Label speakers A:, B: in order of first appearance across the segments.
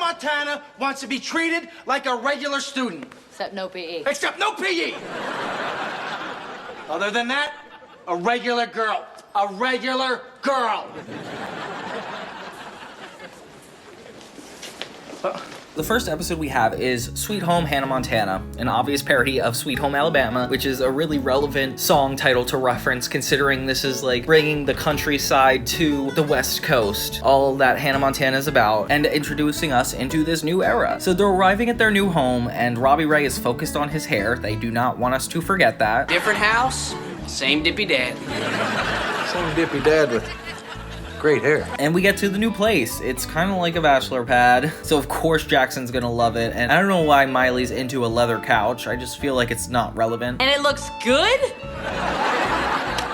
A: Montana wants to be treated like a regular student.
B: Except no PE.
A: Except no PE! Other than that, a regular girl. A regular girl!
C: The first episode we have is Sweet Home Hannah Montana, an obvious parody of Sweet Home Alabama, which is a really relevant song title to reference considering this is like bringing the countryside to the West Coast, all that Hannah Montana is about, and introducing us into this new era. So they're arriving at their new home, and Robbie Ray is focused on his hair. They do not want us to forget that.
D: Different house, same dippy dad.
E: Same dippy dad with great hair.
C: And we get to the new place. It's kind of like a bachelor pad, so of course Jackson's gonna love it. And I don't know why Miley's into a leather couch. I just feel like it's not relevant.
B: And it looks good?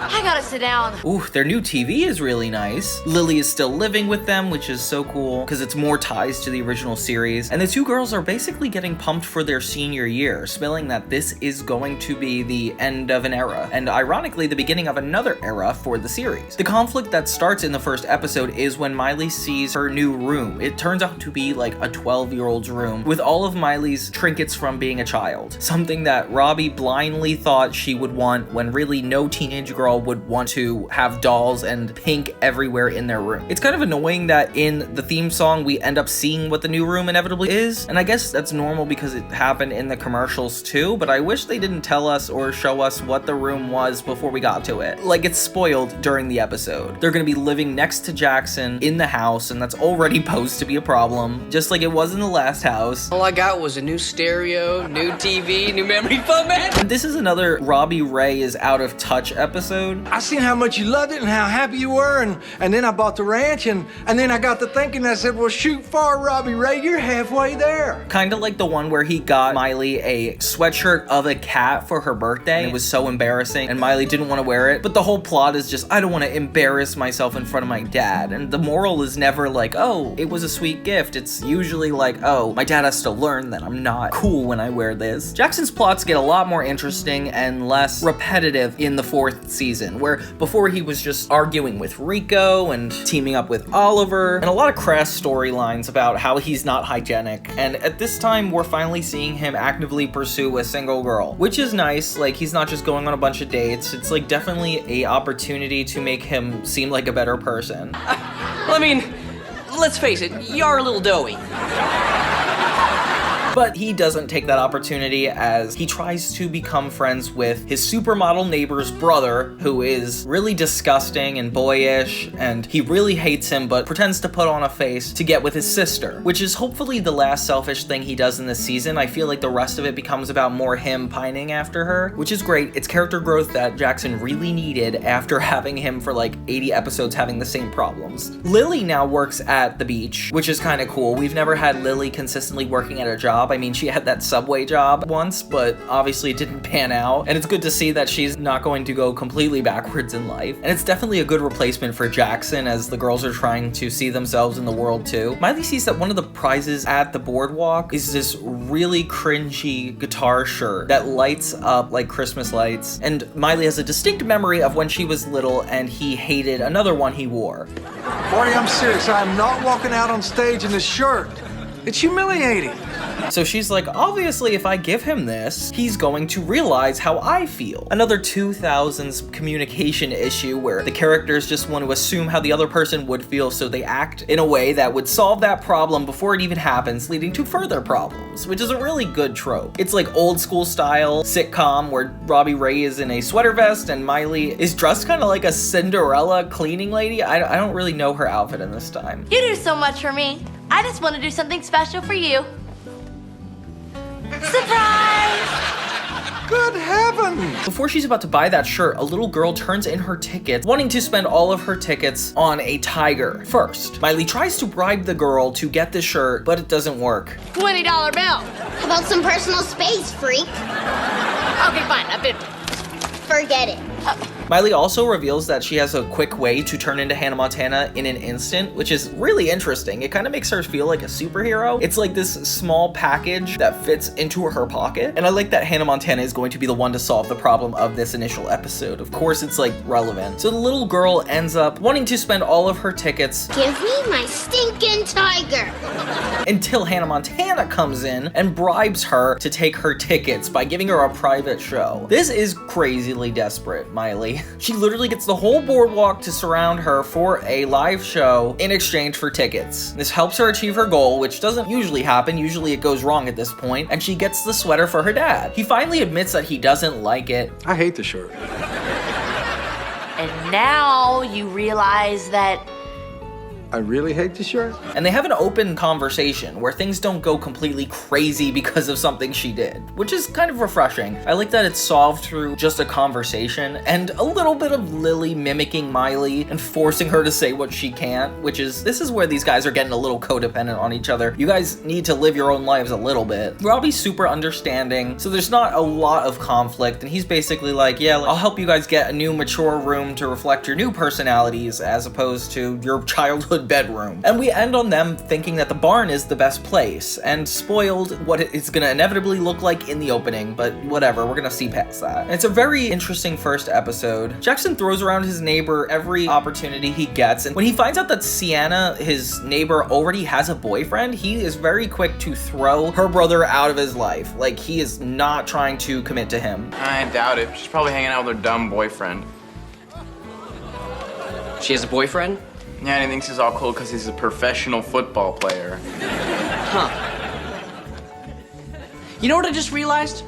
B: I gotta sit down.
C: Ooh, their new TV is really nice. Lily is still living with them, which is so cool because it's more ties to the original series. And the two girls are basically getting pumped for their senior year, spelling that this is going to be the end of an era, and ironically the beginning of another era for the series. The conflict that starts in the first episode is when Miley sees her new room. It turns out to be like a 12-year-old's room with all of Miley's trinkets from being a child. Something that Robbie blindly thought she would want when really no teenage girl would want to have dolls and pink everywhere in their room. It's kind of annoying that in the theme song we end up seeing what the new room inevitably is, and I guess that's normal because it happened in the commercials too, but I wish they didn't tell us or show us what the room was before we got to it. Like, it's spoiled during the episode. They're gonna be living next to Jackson in the house, and that's already posed to be a problem, just like it was in the last house.
D: All I got was a new stereo, new TV, new memory foam, man.
C: And this is another Robbie Ray is out of touch episode.
E: I seen how much you loved it and how happy you were, and then I bought the ranch, and then I got to thinking, I said, well, shoot far, Robbie Ray, you're halfway there.
C: Kind of like the one where he got Miley a sweatshirt of a cat for her birthday. And it was so embarrassing, and Miley didn't want to wear it. But the whole plot is just, I don't want to embarrass myself in front of my dad. And the moral is never like, oh, it was a sweet gift. It's usually like, oh, my dad has to learn that I'm not cool when I wear this. Jackson's plots get a lot more interesting and less repetitive in the fourth season, where before he was just arguing with Rico and teaming up with Oliver, and a lot of crass storylines about how he's not hygienic. And at this time, we're finally seeing him actively pursue a single girl, which is nice. Like, he's not just going on a bunch of dates. It's like definitely a opportunity to make him seem like a better person.
D: I mean, let's face it, you are a little doughy.
C: But he doesn't take that opportunity as he tries to become friends with his supermodel neighbor's brother, who is really disgusting and boyish, and he really hates him but pretends to put on a face to get with his sister, which is hopefully the last selfish thing he does in this season. I feel like the rest of it becomes about more him pining after her, which is great. It's character growth that Jackson really needed after having him for like 80 episodes having the same problems. Lily now works at the beach, which is kind of cool. We've never had Lily consistently working at a job. I mean, she had that Subway job once, but obviously it didn't pan out. And it's good to see that she's not going to go completely backwards in life. And it's definitely a good replacement for Jackson as the girls are trying to see themselves in the world too. Miley sees that one of the prizes at the boardwalk is this really cringy guitar shirt that lights up like Christmas lights. And Miley has a distinct memory of when she was little and he hated another one he wore.
E: Marty, I'm serious. I'm not walking out on stage in this shirt. It's humiliating.
C: So she's like, obviously if I give him this, he's going to realize how I feel. Another 2000s communication issue where the characters just want to assume how the other person would feel, so they act in a way that would solve that problem before it even happens, leading to further problems, which is a really good trope. It's like old school style sitcom where Robbie Ray is in a sweater vest and Miley is dressed kind of like a Cinderella cleaning lady. I don't really know her outfit in this time.
F: You do so much for me. I just want to do something special for you. Surprise!
E: Good heavens!
C: Before she's about to buy that shirt, a little girl turns in her tickets, wanting to spend all of her tickets on a tiger first. Miley tries to bribe the girl to get the shirt, but it doesn't work.
F: $20 bill.
G: How about some personal space, freak?
F: Okay, fine. I've been...
G: Forget it.
C: Miley also reveals that she has a quick way to turn into Hannah Montana in an instant, which is really interesting. It kind of makes her feel like a superhero. It's like this small package that fits into her pocket, and I like that Hannah Montana is going to be the one to solve the problem of this initial episode. Of course, it's like relevant. So the little girl ends up wanting to spend all of her tickets.
G: Give me my stinking tiger.
C: Until Hannah Montana comes in and bribes her to take her tickets by giving her a private show. This is crazily desperate, Miley. She literally gets the whole boardwalk to surround her for a live show in exchange for tickets. This helps her achieve her goal, which doesn't usually happen. Usually it goes wrong at this point, and she gets the sweater for her dad. He finally admits that he doesn't like it.
E: I hate the shirt.
F: And now you realize that
E: I really hate the shirt.
C: And they have an open conversation where things don't go completely crazy because of something she did, which is kind of refreshing. I like that it's solved through just a conversation and a little bit of Lily mimicking Miley and forcing her to say what she can't, this is where these guys are getting a little codependent on each other. You guys need to live your own lives a little bit. Robbie's super understanding, so there's not a lot of conflict, and he's basically like, yeah, I'll help you guys get a new mature room to reflect your new personalities as opposed to your childhood bedroom. And we end on them thinking that the barn is the best place, and spoiled what it's gonna inevitably look like in the opening, but whatever, we're gonna see past that. And it's a very interesting first episode. Jackson throws around his neighbor every opportunity he gets, and when he finds out that Sienna, his neighbor, already has a boyfriend, he is very quick to throw her brother out of his life. Like, he is not trying to commit to him.
H: I doubt it. She's probably hanging out with her dumb boyfriend.
D: She has a boyfriend?
H: Yeah, and he thinks he's all cool because he's a professional football player.
D: Huh. You know what I just realized?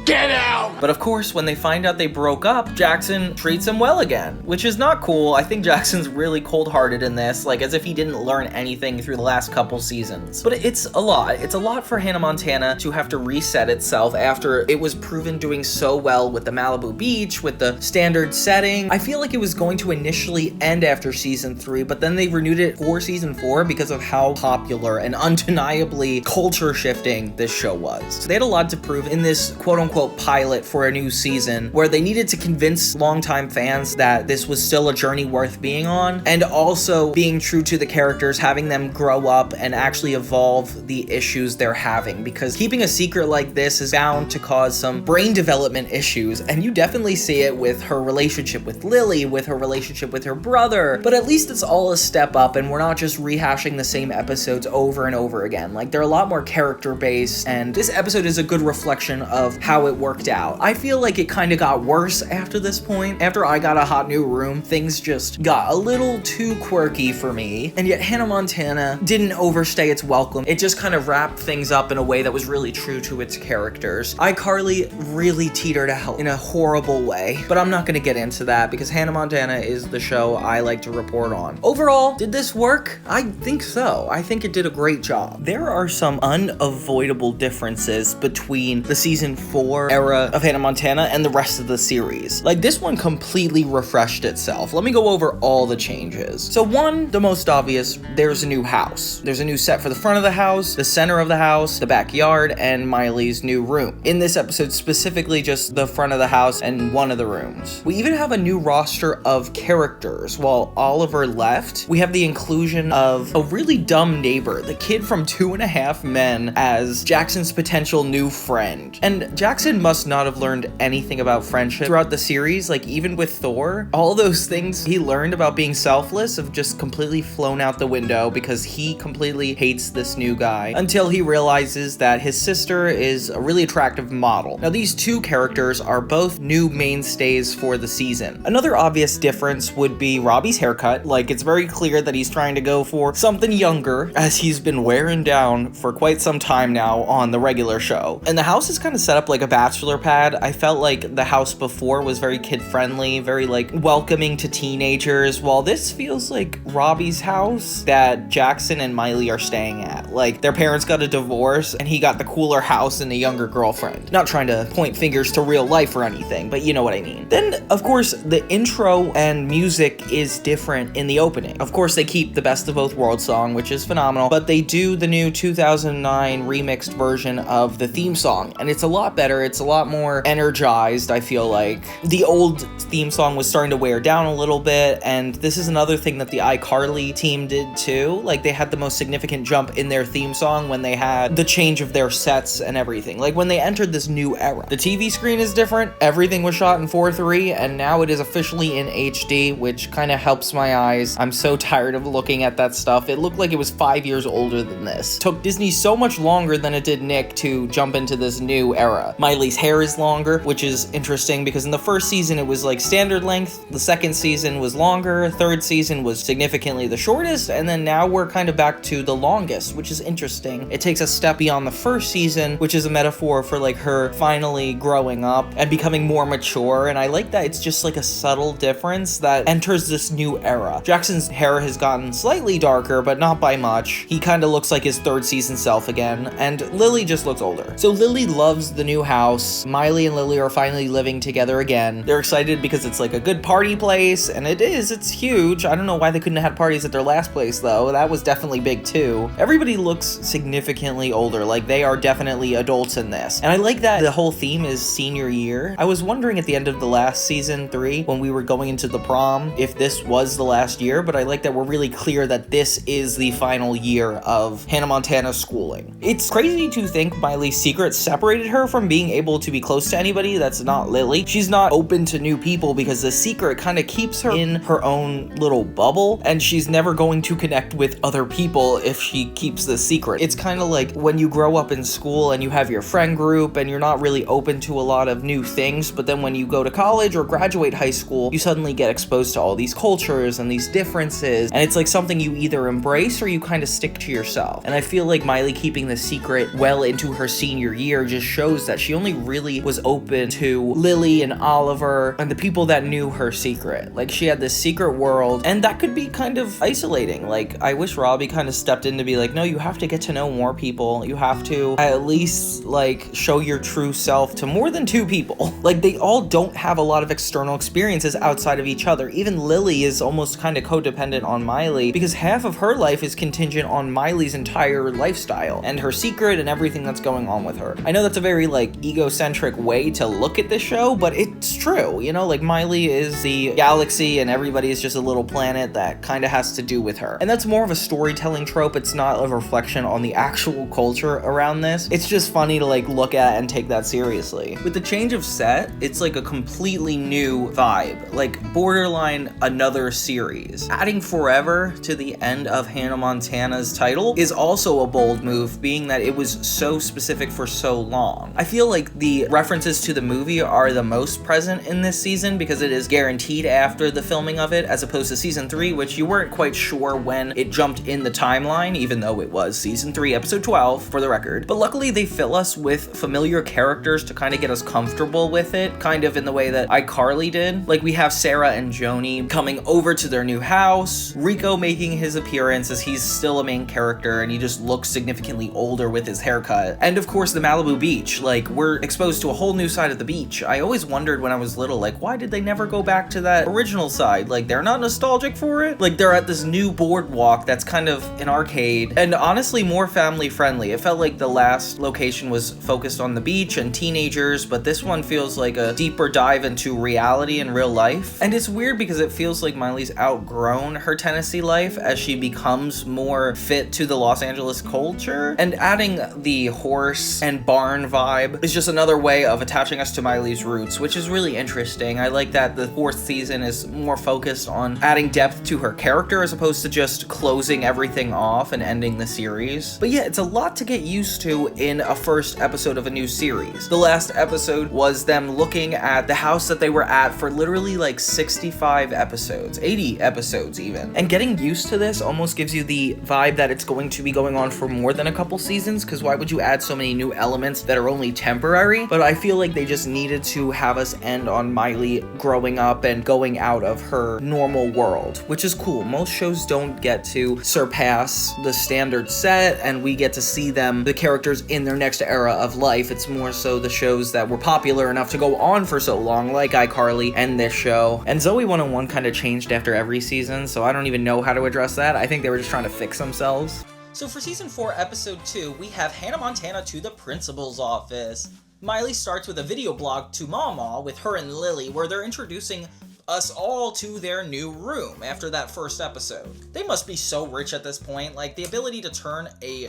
H: Get out!
C: But of course, when they find out they broke up, Jackson treats him well again, which is not cool. I think Jackson's really cold-hearted in this, like as if he didn't learn anything through the last couple seasons. But it's a lot. It's a lot for Hannah Montana to have to reset itself after it was proven doing so well with the Malibu Beach, with the standard setting. I feel like it was going to initially end after season 3, but then they renewed it for season 4 because of how popular and undeniably culture-shifting this show was. So they had a lot to prove in this quote-unquote pilot for a new season, where they needed to convince longtime fans that this was still a journey worth being on, and also being true to the characters, having them grow up and actually evolve the issues they're having, because keeping a secret like this is bound to cause some brain development issues, and you definitely see it with her relationship with Lily, with her relationship with her brother, but at least it's all a step up, and we're not just rehashing the same episodes over and over again. Like, they're a lot more character-based, and this episode is a good reflection of how it worked out. I feel like it kind of got worse after this point. After I got a hot new room, things just got a little too quirky for me, and yet Hannah Montana didn't overstay its welcome. It just kind of wrapped things up in a way that was really true to its characters. iCarly really teetered out in a horrible way, but I'm not gonna get into that because Hannah Montana is the show I like to report on. Overall, did this work? I think so. I think it did a great job. There are some unavoidable differences between the season 4 era of Hannah Montana and the rest of the series. Like, this one completely refreshed itself. Let me go over all the changes. So one, the most obvious, there's a new house. There's a new set for the front of the house, the center of the house, the backyard, and Miley's new room. In this episode, specifically just the front of the house and one of the rooms. We even have a new roster of characters. While Oliver left, we have the inclusion of a really dumb neighbor, the kid from 2.5 Men, as Jackson's potential new friend. And Jackson must not have learned anything about friendship throughout the series. Like, even with Thor, all those things he learned about being selfless have just completely flown out the window because he completely hates this new guy until he realizes that his sister is a really attractive model. Now, these two characters are both new mainstays for the season. Another obvious difference would be Robbie's haircut. Like, it's very clear that he's trying to go for something younger, as he's been wearing down for quite some time now on the regular show. And the house is kind of set up like a bachelor pad. I felt like the house before was very kid-friendly, very like welcoming to teenagers, while this feels like Robbie's house that Jackson and Miley are staying at. Like, their parents got a divorce and he got the cooler house and a younger girlfriend. Not trying to point fingers to real life or anything, but you know what I mean. Then, of course, the intro and music is different in the opening. Of course, they keep the Best of Both Worlds song, which is phenomenal, but they do the new 2009 remixed version of the theme song, and it's a lot better. It's a lot more energized, I feel like. The old theme song was starting to wear down a little bit, and this is another thing that the iCarly team did too. Like, they had the most significant jump in their theme song when they had the change of their sets and everything. Like, when they entered this new era. The TV screen is different, everything was shot in 4:3, and now it is officially in HD, which kind of helps my eyes. I'm so tired of looking at that stuff. It looked like it was 5 years older than this. Took Disney so much longer than it did Nick to jump into this new era. Miley's hair is longer, which is interesting because in the first season it was like standard length, the second season was longer, third season was significantly the shortest, and then now we're kind of back to the longest, which is interesting. It takes a step beyond the first season, which is a metaphor for like her finally growing up and becoming more mature, and I like that it's just like a subtle difference that enters this new era. Jackson's hair has gotten slightly darker, but not by much. He kind of looks like his third season self again, and Lily just looks older. So Lily loves the new house. Miley and Lily are finally living together again. They're excited because it's like a good party place, and it is. It's huge. I don't know why they couldn't have had parties at their last place though. That was definitely big too. Everybody looks significantly older, like they are definitely adults in this. And I like that the whole theme is senior year. I was wondering at the end of the last season 3 when we were going into the prom if this was the last year, but I like that we're really clear that this is the final year of Hannah Montana's schooling. It's crazy to think Miley's secret separated her from being able to be close to anybody that's not Lily. She's not open to new people because the secret kind of keeps her in her own little bubble, and she's never going to connect with other people if she keeps the secret. It's kind of like when you grow up in school and you have your friend group and you're not really open to a lot of new things, but then when you go to college or graduate high school, you suddenly get exposed to all these cultures and these differences, and it's like something you either embrace or you kind of stick to yourself. And I feel like Miley keeping the secret well into her senior year just shows that she only really was open to Lily and Oliver and the people that knew her secret. Like, she had this secret world, and that could be kind of isolating. Like, I wish Robbie kind of stepped in to be like, no, you have to get to know more people. You have to at least like show your true self to more than 2 people. Like, they all don't have a lot of external experiences outside of each other. Even Lily is almost kind of codependent on Miley because half of her life is contingent on Miley's entire lifestyle and her secret and everything that's going on with her. I know that's a very like egocentric way to look at this show, but it's true, you know, like Miley is the galaxy and everybody is just a little planet that kind of has to do with her. And that's more of a storytelling trope. It's not a reflection on the actual culture around this. It's just funny to like look at and take that seriously. With the change of set, it's like a completely new vibe, like borderline another series. Adding forever to the end of Hannah Montana's title is also a bold move, being that it was so specific for so long. I feel like the references to the movie are the most present in this season because it is guaranteed after the filming of it, as opposed to season 3, which you weren't quite sure when it jumped in the timeline, even though it was season 3, episode 12, for the record. But luckily they fill us with familiar characters to kind of get us comfortable with it, kind of in the way that iCarly did. Like, we have Sarah and Joni coming over to their new house, Rico making his appearance as he's still a main character and he just looks significantly older with his haircut, and of course the Malibu beach. Like, we're exposed to a whole new side of the beach. I always wondered when I was little, like, why did they never go back to that original side? Like, they're not nostalgic for it? Like, they're at this new boardwalk that's kind of an arcade and honestly more family friendly. It felt like the last location was focused on the beach and teenagers, but this one feels like a deeper dive into reality and real life. And it's weird because it feels like Miley's outgrown her Tennessee life as she becomes more fit to the Los Angeles culture, and adding the horse and barn vibe is just another way of attaching us to Miley's roots, which is really interesting. I like that the 4th season is more focused on adding depth to her character as opposed to just closing everything off and ending the series. But yeah, it's a lot to get used to in a first episode of a new series. The last episode was them looking at the house that they were at for literally like 65 episodes, 80 episodes even. And getting used to this almost gives you the vibe that it's going to be going on for more than a couple seasons, because why would you add so many new elements that are only temporary? But I feel like they just needed to have us end on Miley growing up and going out of her normal world, which is cool. Most shows don't get to surpass the standard set and we get to see them, the characters, in their next era of life. It's more so the shows that were popular enough to go on for so long, like iCarly and this show. And Zoe 101 kind of changed after every season, so I don't even know how to address that. I think they were just trying to fix themselves. So for season 4, episode 2, we have Hannah Montana to the principal's office. Miley starts with a video blog to Mama with her and Lily where they're introducing us all to their new room after that first episode. They must be so rich at this point, like the ability to turn a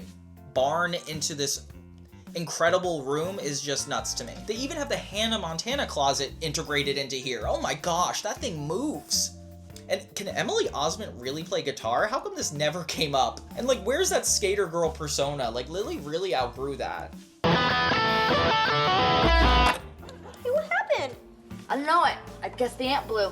C: barn into this incredible room is just nuts to me. They even have the Hannah Montana closet integrated into here. Oh my gosh, that thing moves. And can Emily Osment really play guitar? How come this never came up? And like, where's that skater girl persona? Like, Lily really outgrew that.
B: Hey, what happened?
F: I don't know it. I guess the ant blew.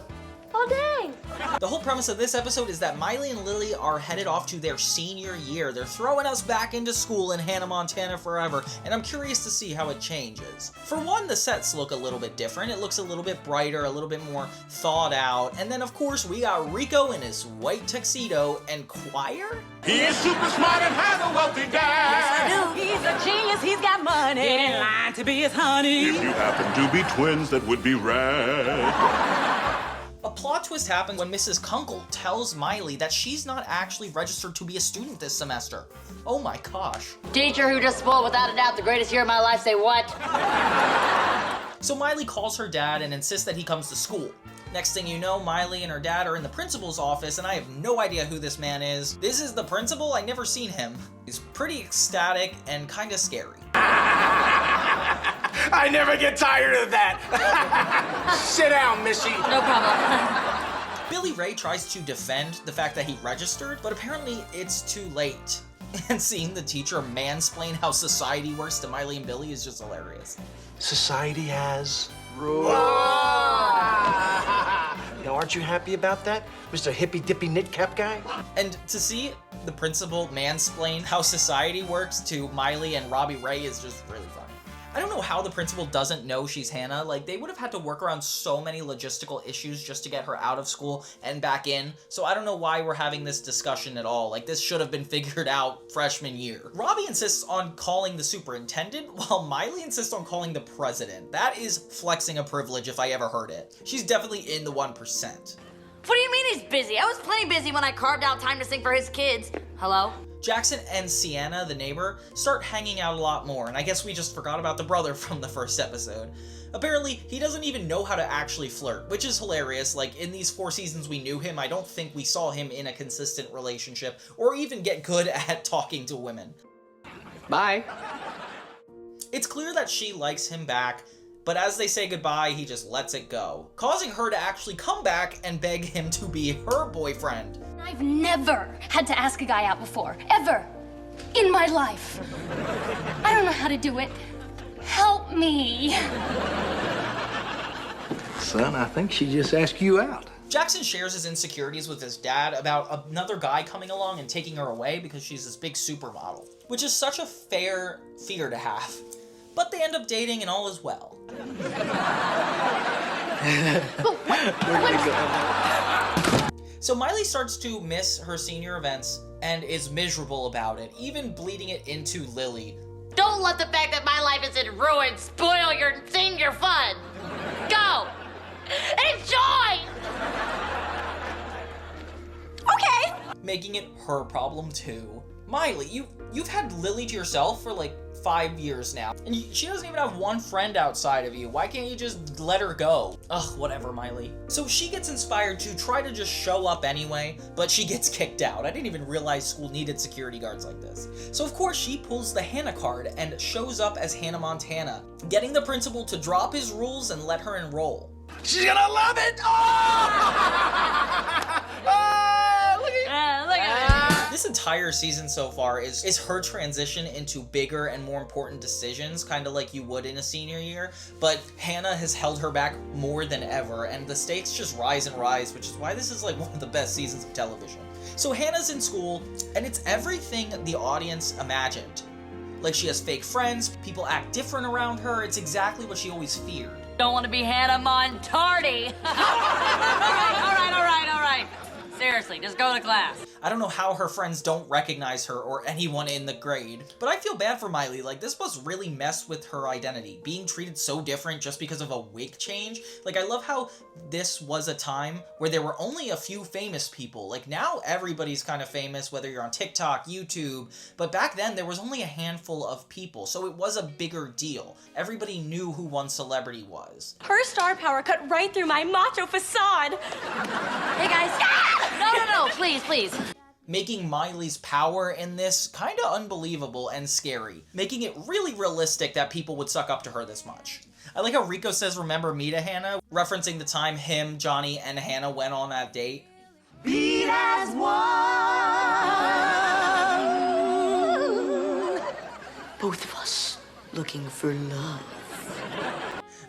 B: Oh, dang.
C: The whole premise of this episode is that Miley and Lily are headed off to their senior year. They're throwing us back into school in Hannah Montana forever, and I'm curious to see how it changes. For one, the sets look a little bit different. It looks a little bit brighter, a little bit more thought out. And then, of course, we got Rico in his white tuxedo and choir?
I: He is super smart and has a wealthy dad.
J: He's a genius, he's got money. In line to be his honey.
I: If you happen to be twins, that would be rad.
C: A plot twist happens when Mrs. Kunkel tells Miley that she's not actually registered to be a student this semester. Oh my gosh.
F: Teacher who just spoiled without a doubt the greatest year of my life, say what?
C: So Miley calls her dad and insists that he comes to school. Next thing you know, Miley and her dad are in the principal's office, and I have no idea who this man is. This is the principal? I never seen him. He's pretty ecstatic and kinda scary.
A: I never get tired of that. Sit down, Missy.
F: No problem.
C: Billy Ray tries to defend the fact that he registered, but apparently it's too late. And seeing the teacher mansplain how society works to Miley and Billy is just hilarious.
K: Society has rules. Now, aren't you happy about that, Mr. Hippy Dippy Knitcap guy?
C: And to see the principal mansplain how society works to Miley and Robbie Ray is just really funny. I don't know how the principal doesn't know she's Hannah. Like, they would have had to work around so many logistical issues just to get her out of school and back in. So I don't know why we're having this discussion at all. Like, this should have been figured out freshman year. Robbie insists on calling the superintendent, while Miley insists on calling the president. That is flexing a privilege if I ever heard it. She's definitely in the 1%.
F: What do you mean he's busy? I was plenty busy when I carved out time to sing for his kids. Hello?
C: Jackson and Sienna, the neighbor, start hanging out a lot more, and I guess we just forgot about the brother from the first episode. Apparently, he doesn't even know how to actually flirt, which is hilarious. Like, in these 4 seasons we knew him, I don't think we saw him in a consistent relationship, or even get good at talking to women.
D: Bye.
C: It's clear that she likes him back, but as they say goodbye, he just lets it go, causing her to actually come back and beg him to be her boyfriend.
B: I've never had to ask a guy out before, ever, in my life. I don't know how to do it. Help me.
E: Son, I think she just asked you out.
C: Jackson shares his insecurities with his dad about another guy coming along and taking her away because she's this big supermodel, which is such a fair fear to have. But they end up dating and all is well. So Miley starts to miss her senior events and is miserable about it, even bleeding it into Lily.
F: Don't let the fact that my life is in ruin spoil your senior fun. Go! Enjoy!
B: Okay.
C: Making it her problem too. Miley, you've had Lily to yourself for like 5 years now, and she doesn't even have one friend outside of you. Why can't you just let her go? Ugh, whatever, Miley. So she gets inspired to try to just show up anyway, but she gets kicked out. I didn't even realize school needed security guards like this. So of course she pulls the Hannah card and shows up as Hannah Montana, getting the principal to drop his rules and let her enroll.
A: She's gonna love it! Oh! Oh, look at
C: This entire season so far is her transition into bigger and more important decisions, kind of like you would in a senior year, but Hannah has held her back more than ever, and the stakes just rise and rise, which is why this is like one of the best seasons of television. So Hannah's in school, and it's everything the audience imagined. Like, she has fake friends, people act different around her, it's exactly what she always feared.
F: Don't want to be Hannah Montardi. All right. Seriously, just go to class.
C: I don't know how her friends don't recognize her or anyone in the grade, but I feel bad for Miley. Like, this must really mess with her identity, being treated so different just because of a wig change. Like, I love how this was a time where there were only a few famous people. Like, now everybody's kind of famous, whether you're on TikTok, YouTube, but back then there was only a handful of people, so it was a bigger deal. Everybody knew who one celebrity was.
J: Her star power cut right through my macho facade.
F: Hey guys. No, please.
C: Making Miley's power in this kind of unbelievable and scary, making it really realistic that people would suck up to her this much. I like how Rico says remember me to Hannah, referencing the time him, Johnny, and Hannah went on that date.
J: Beat as one. Both of us looking for love.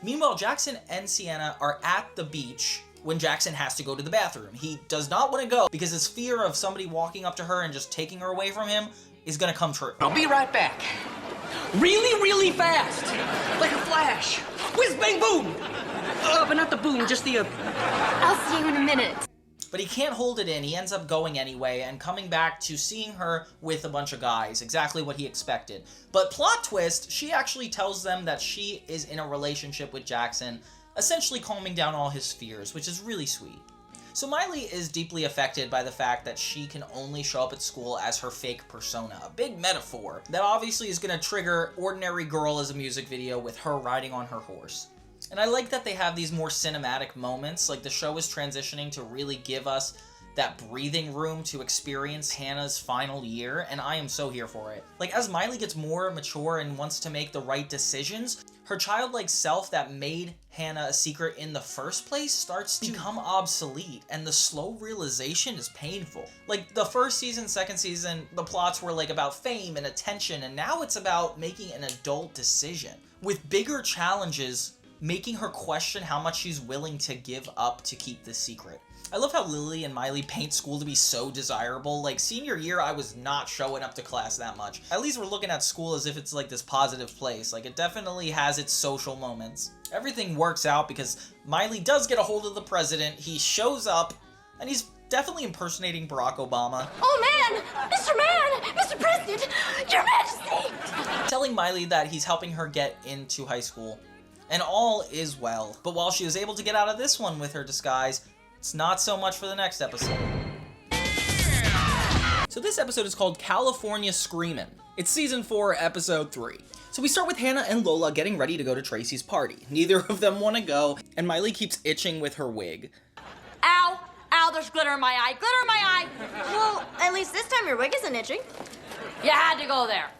C: Meanwhile, Jackson and Sienna are at the beach when Jackson has to go to the bathroom. He does not want to go because his fear of somebody walking up to her and just taking her away from him is gonna come true.
D: I'll be right back. Really, really fast. Like a flash. Whiz, bang, boom. But not the boom, just the...
B: I'll see you in a minute.
C: But he can't hold it in. He ends up going anyway and coming back to seeing her with a bunch of guys, exactly what he expected. But plot twist, she actually tells them that she is in a relationship with Jackson, essentially calming down all his fears, which is really sweet. So Miley is deeply affected by the fact that she can only show up at school as her fake persona, a big metaphor that obviously is going to trigger Ordinary Girl as a music video with her riding on her horse. And I like that they have these more cinematic moments, like the show is transitioning to really give us that breathing room to experience Hannah's final year, and I am so here for it. Like, as Miley gets more mature and wants to make the right decisions, her childlike self that made Hannah a secret in the first place starts to become obsolete, and the slow realization is painful. Like, the first season, second season, the plots were like about fame and attention, and now it's about making an adult decision. With bigger challenges, making her question how much she's willing to give up to keep this secret. I love how Lily and Miley paint school to be so desirable. Like, senior year, I was not showing up to class that much. At least we're looking at school as if it's like this positive place. Like, it definitely has its social moments. Everything works out because Miley does get a hold of the president, he shows up, and he's definitely impersonating Barack Obama.
J: Oh man! Mr. President! Your Majesty!
C: Telling Miley that he's helping her get into high school. And all is well. But while she was able to get out of this one with her disguise, it's not so much for the next episode. So this episode is called California Screamin'. It's season 4, episode 3. So we start with Hannah and Lola getting ready to go to Tracy's party. Neither of them want to go, and Miley keeps itching with her wig.
F: Ow! Ow, there's glitter in my eye. Glitter in my eye!
L: Well, at least this time your wig isn't itching.
F: You had to go there.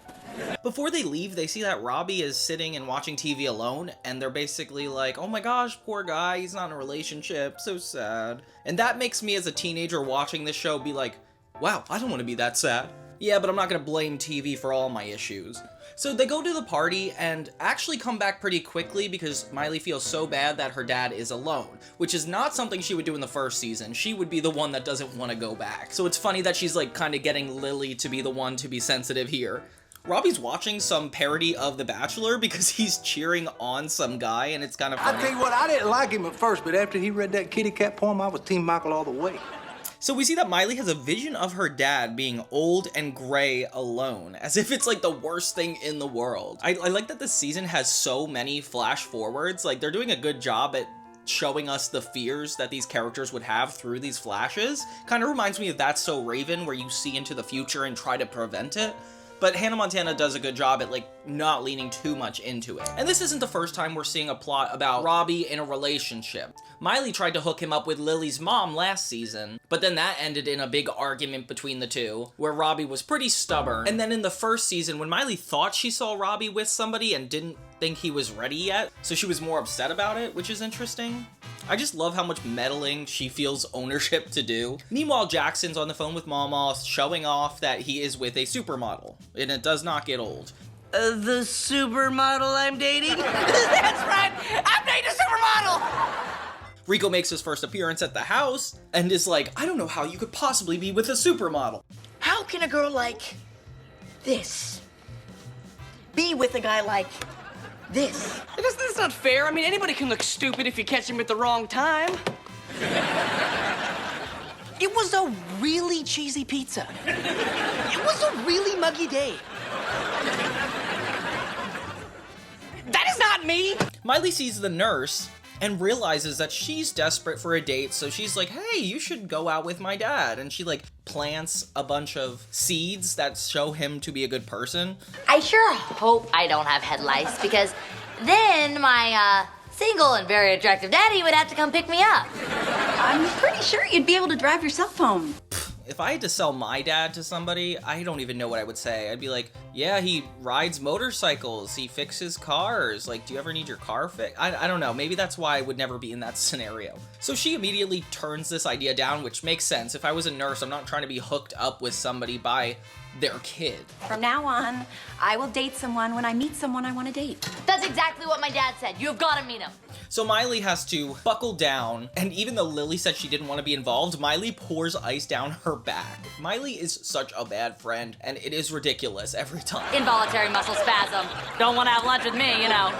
C: Before they leave, they see that Robbie is sitting and watching TV alone, and they're basically like, oh my gosh, poor guy, he's not in a relationship, so sad. And that makes me as a teenager watching this show be like, wow, I don't want to be that sad. Yeah, but I'm not gonna blame TV for all my issues. So they go to the party and actually come back pretty quickly because Miley feels so bad that her dad is alone, which is not something she would do in the first season. She would be the one that doesn't want to go back. So it's funny that she's like kind of getting Lily to be the one to be sensitive here. Robbie's watching some parody of The Bachelor because he's cheering on some guy, and it's kind of funny.
E: I tell you what, I didn't like him at first, but after he read that kitty cat poem, I was Team Michael all the way.
C: So we see that Miley has a vision of her dad being old and gray alone, as if it's like the worst thing in the world. I like that this season has so many flash forwards. Like, they're doing a good job at showing us the fears that these characters would have through these flashes. Kind of reminds me of That's So Raven, where you see into the future and try to prevent it. But Hannah Montana does a good job at, like, not leaning too much into it. And this isn't the first time we're seeing a plot about Robbie in a relationship. Miley tried to hook him up with Lily's mom last season, but then that ended in a big argument between the two, where Robbie was pretty stubborn. And then in the first season, when Miley thought she saw Robbie with somebody and didn't think he was ready yet, so she was more upset about it, which is interesting. I just love how much meddling she feels ownership to do. Meanwhile, Jackson's on the phone with Mama, showing off that he is with a supermodel, and it does not get old.
D: The supermodel I'm dating? That's right! I'm dating a supermodel!
C: Rico makes his first appearance at the house, and is like, I don't know how you could possibly be with a supermodel.
J: How can a girl like this be with a guy like this?
D: That's not fair. I mean, anybody can look stupid if you catch him at the wrong time. It was a really cheesy pizza. It was a really muggy day. That is not me!
C: Miley sees the nurse and realizes that she's desperate for a date, so she's like, hey, you should go out with my dad. And she, like, plants a bunch of seeds that show him to be a good person.
F: I sure hope I don't have head lice, because then my, single and very attractive daddy would have to come pick me up.
J: I'm pretty sure you'd be able to drive yourself home.
C: If I had to sell my dad to somebody, I don't even know what I would say. I'd be like, yeah, he rides motorcycles, he fixes cars. Like, do you ever need your car fixed? I don't know. Maybe that's why I would never be in that scenario. So she immediately turns this idea down, which makes sense. If I was a nurse, I'm not trying to be hooked up with somebody by their kid.
J: From now on, I will date someone when I meet someone I want to date.
F: That's exactly what my dad said. You've got to meet him.
C: So Miley has to buckle down, and even though Lily said she didn't want to be involved, Miley pours ice down her back. Miley is such a bad friend, and it is ridiculous every time.
F: Involuntary muscle spasm. Don't want to have lunch with me, you know.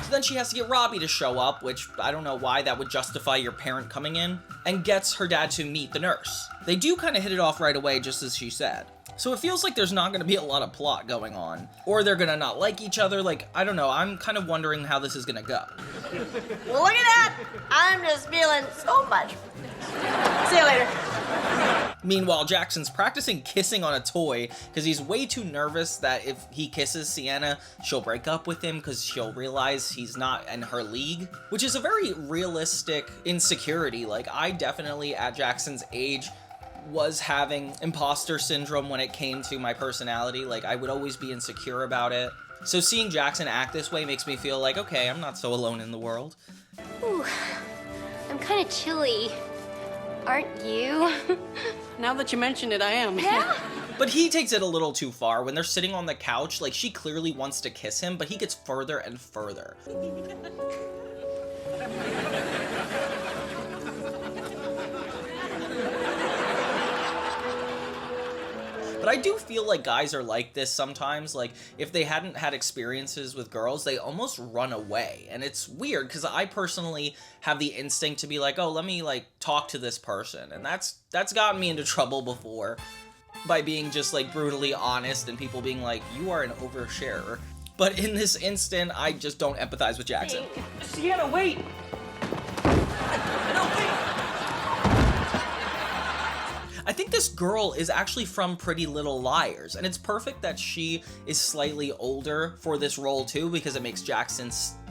C: So then she has to get Robbie to show up, which I don't know why that would justify your parent coming in, and gets her dad to meet the nurse. They do kind of hit it off right away, just as she said. So it feels like there's not going to be a lot of plot going on. Or they're going to not like each other. Like, I don't know. I'm kind of wondering how this is going to go.
F: Well, look at that. I'm just feeling so much. See you later.
C: Meanwhile, Jackson's practicing kissing on a toy because he's way too nervous that if he kisses Sienna, she'll break up with him because she'll realize he's not in her league, which is a very realistic insecurity. Like, I definitely, at Jackson's age, was having imposter syndrome when it came to my personality. Like, I would always be insecure about it. So seeing Jackson act this way makes me feel like, okay, I'm not so alone in the world.
B: Ooh, I'm kind of chilly. Aren't you?
D: Now that you mention it, I am.
B: Yeah?
C: But he takes it a little too far. When they're sitting on the couch, like, she clearly wants to kiss him, but he gets further and further. But I do feel like guys are like this sometimes. Like, if they hadn't had experiences with girls, they almost run away. And it's weird, because I personally have the instinct to be like, oh, let me, like, talk to this person. And that's gotten me into trouble before by being just, like, brutally honest and people being like, you are an oversharer. But in this instant, I just don't empathize with Jackson.
D: Hey, Sienna, wait! No, wait!
C: I think this girl is actually from Pretty Little Liars, and it's perfect that she is slightly older for this role too, because it makes Jackson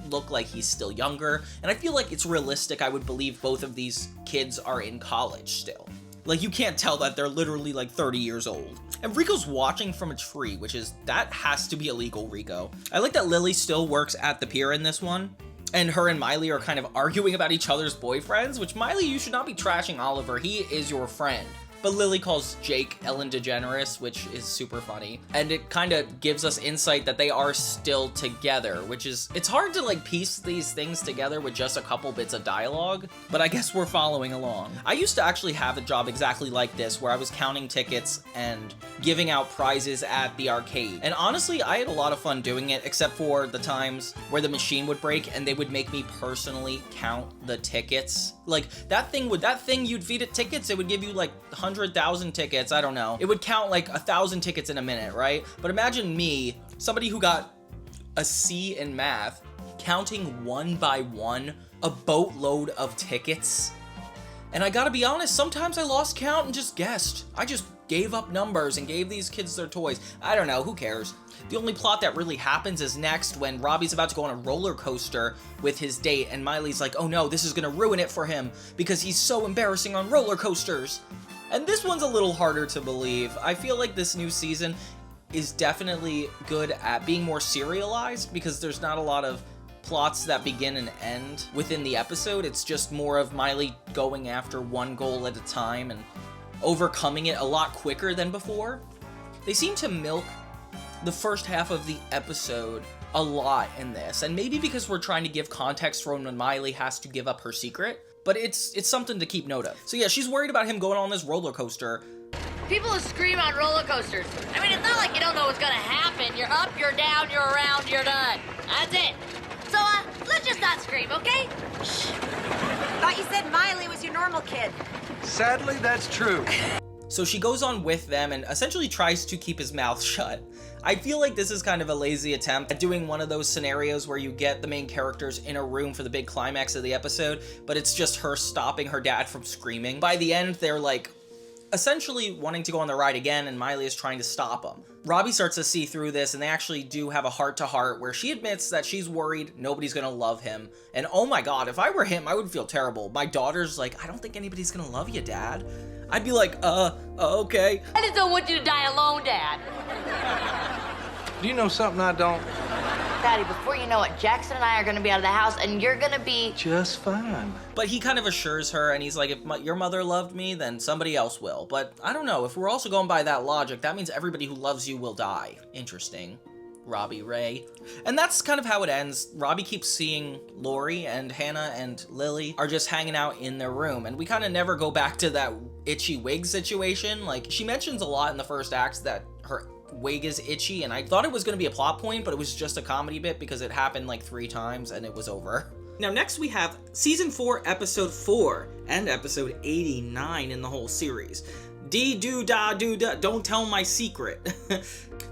C: look like he's still younger, and I feel like it's realistic. I would believe both of these kids are in college still. Like, you can't tell that they're literally like 30 years old. And Rico's watching from a tree, that has to be illegal, Rico. I like that Lily still works at the pier in this one. And her and Miley are kind of arguing about each other's boyfriends, which, Miley, you should not be trashing Oliver. He is your friend. But Lily calls Jake Ellen DeGeneres, which is super funny. And it kind of gives us insight that they are still together, which is, it's hard to like piece these things together with just a couple bits of dialogue, but I guess we're following along. I used to actually have a job exactly like this, where I was counting tickets and giving out prizes at the arcade. And honestly, I had a lot of fun doing it, except for the times where the machine would break and they would make me personally count the tickets. Like, that thing you'd feed it tickets, it would give you like 100,000 tickets, I don't know. It would count like 1,000 tickets in a minute, right? But imagine me, somebody who got a C in math, counting one by one a boatload of tickets. And I gotta be honest, sometimes I lost count and just guessed. I just gave up numbers and gave these kids their toys. I don't know, who cares? The only plot that really happens is next, when Robbie's about to go on a roller coaster with his date, and Miley's like, oh no, this is gonna ruin it for him because he's so embarrassing on roller coasters. And this one's a little harder to believe. I feel like this new season is definitely good at being more serialized, because there's not a lot of plots that begin and end within the episode. It's just more of Miley going after one goal at a time and overcoming it a lot quicker than before. They seem to milk the first half of the episode a lot in this, and maybe because we're trying to give context for when Miley has to give up her secret, but it's something to keep note of. So yeah, she's worried about him going on this roller coaster.
F: People who scream on roller coasters. I mean, it's not like you don't know what's gonna happen. You're up, you're down, you're around, you're done. That's it. So, let's just not scream, okay? Shh.
L: Thought you said Miley was your normal kid.
E: Sadly, that's true.
C: So she goes on with them and essentially tries to keep his mouth shut. I feel like this is kind of a lazy attempt at doing one of those scenarios where you get the main characters in a room for the big climax of the episode, but it's just her stopping her dad from screaming. By the end, they're like essentially wanting to go on the ride again, and Miley is trying to stop them. Robbie starts to see through this, and they actually do have a heart-to-heart where she admits that she's worried nobody's gonna love him. And oh my god, if I were him, I would feel terrible. My daughter's like, I don't think anybody's gonna love you, Dad. I'd be like, okay.
F: I just don't want you to die alone, Dad.
E: Do you know something I don't?
F: Daddy, before you know it, Jackson and I are gonna be out of the house, and you're gonna be...
E: Just fine.
C: But he kind of assures her, and he's like, if your mother loved me, then somebody else will. But I don't know, if we're also going by that logic, that means everybody who loves you will die. Interesting. Robbie, Ray. And that's kind of how it ends. Robbie keeps seeing Lori, and Hannah and Lily are just hanging out in their room, and we kind of never go back to that itchy wig situation. Like, she mentions a lot in the first act that her wig is itchy, and I thought it was going to be a plot point, but it was just a comedy bit because it happened like 3 times and it was over. Now next we have Season 4, Episode 4, and Episode 89 in the whole series. Dee-doo-da-doo-da, Don't Tell My Secret.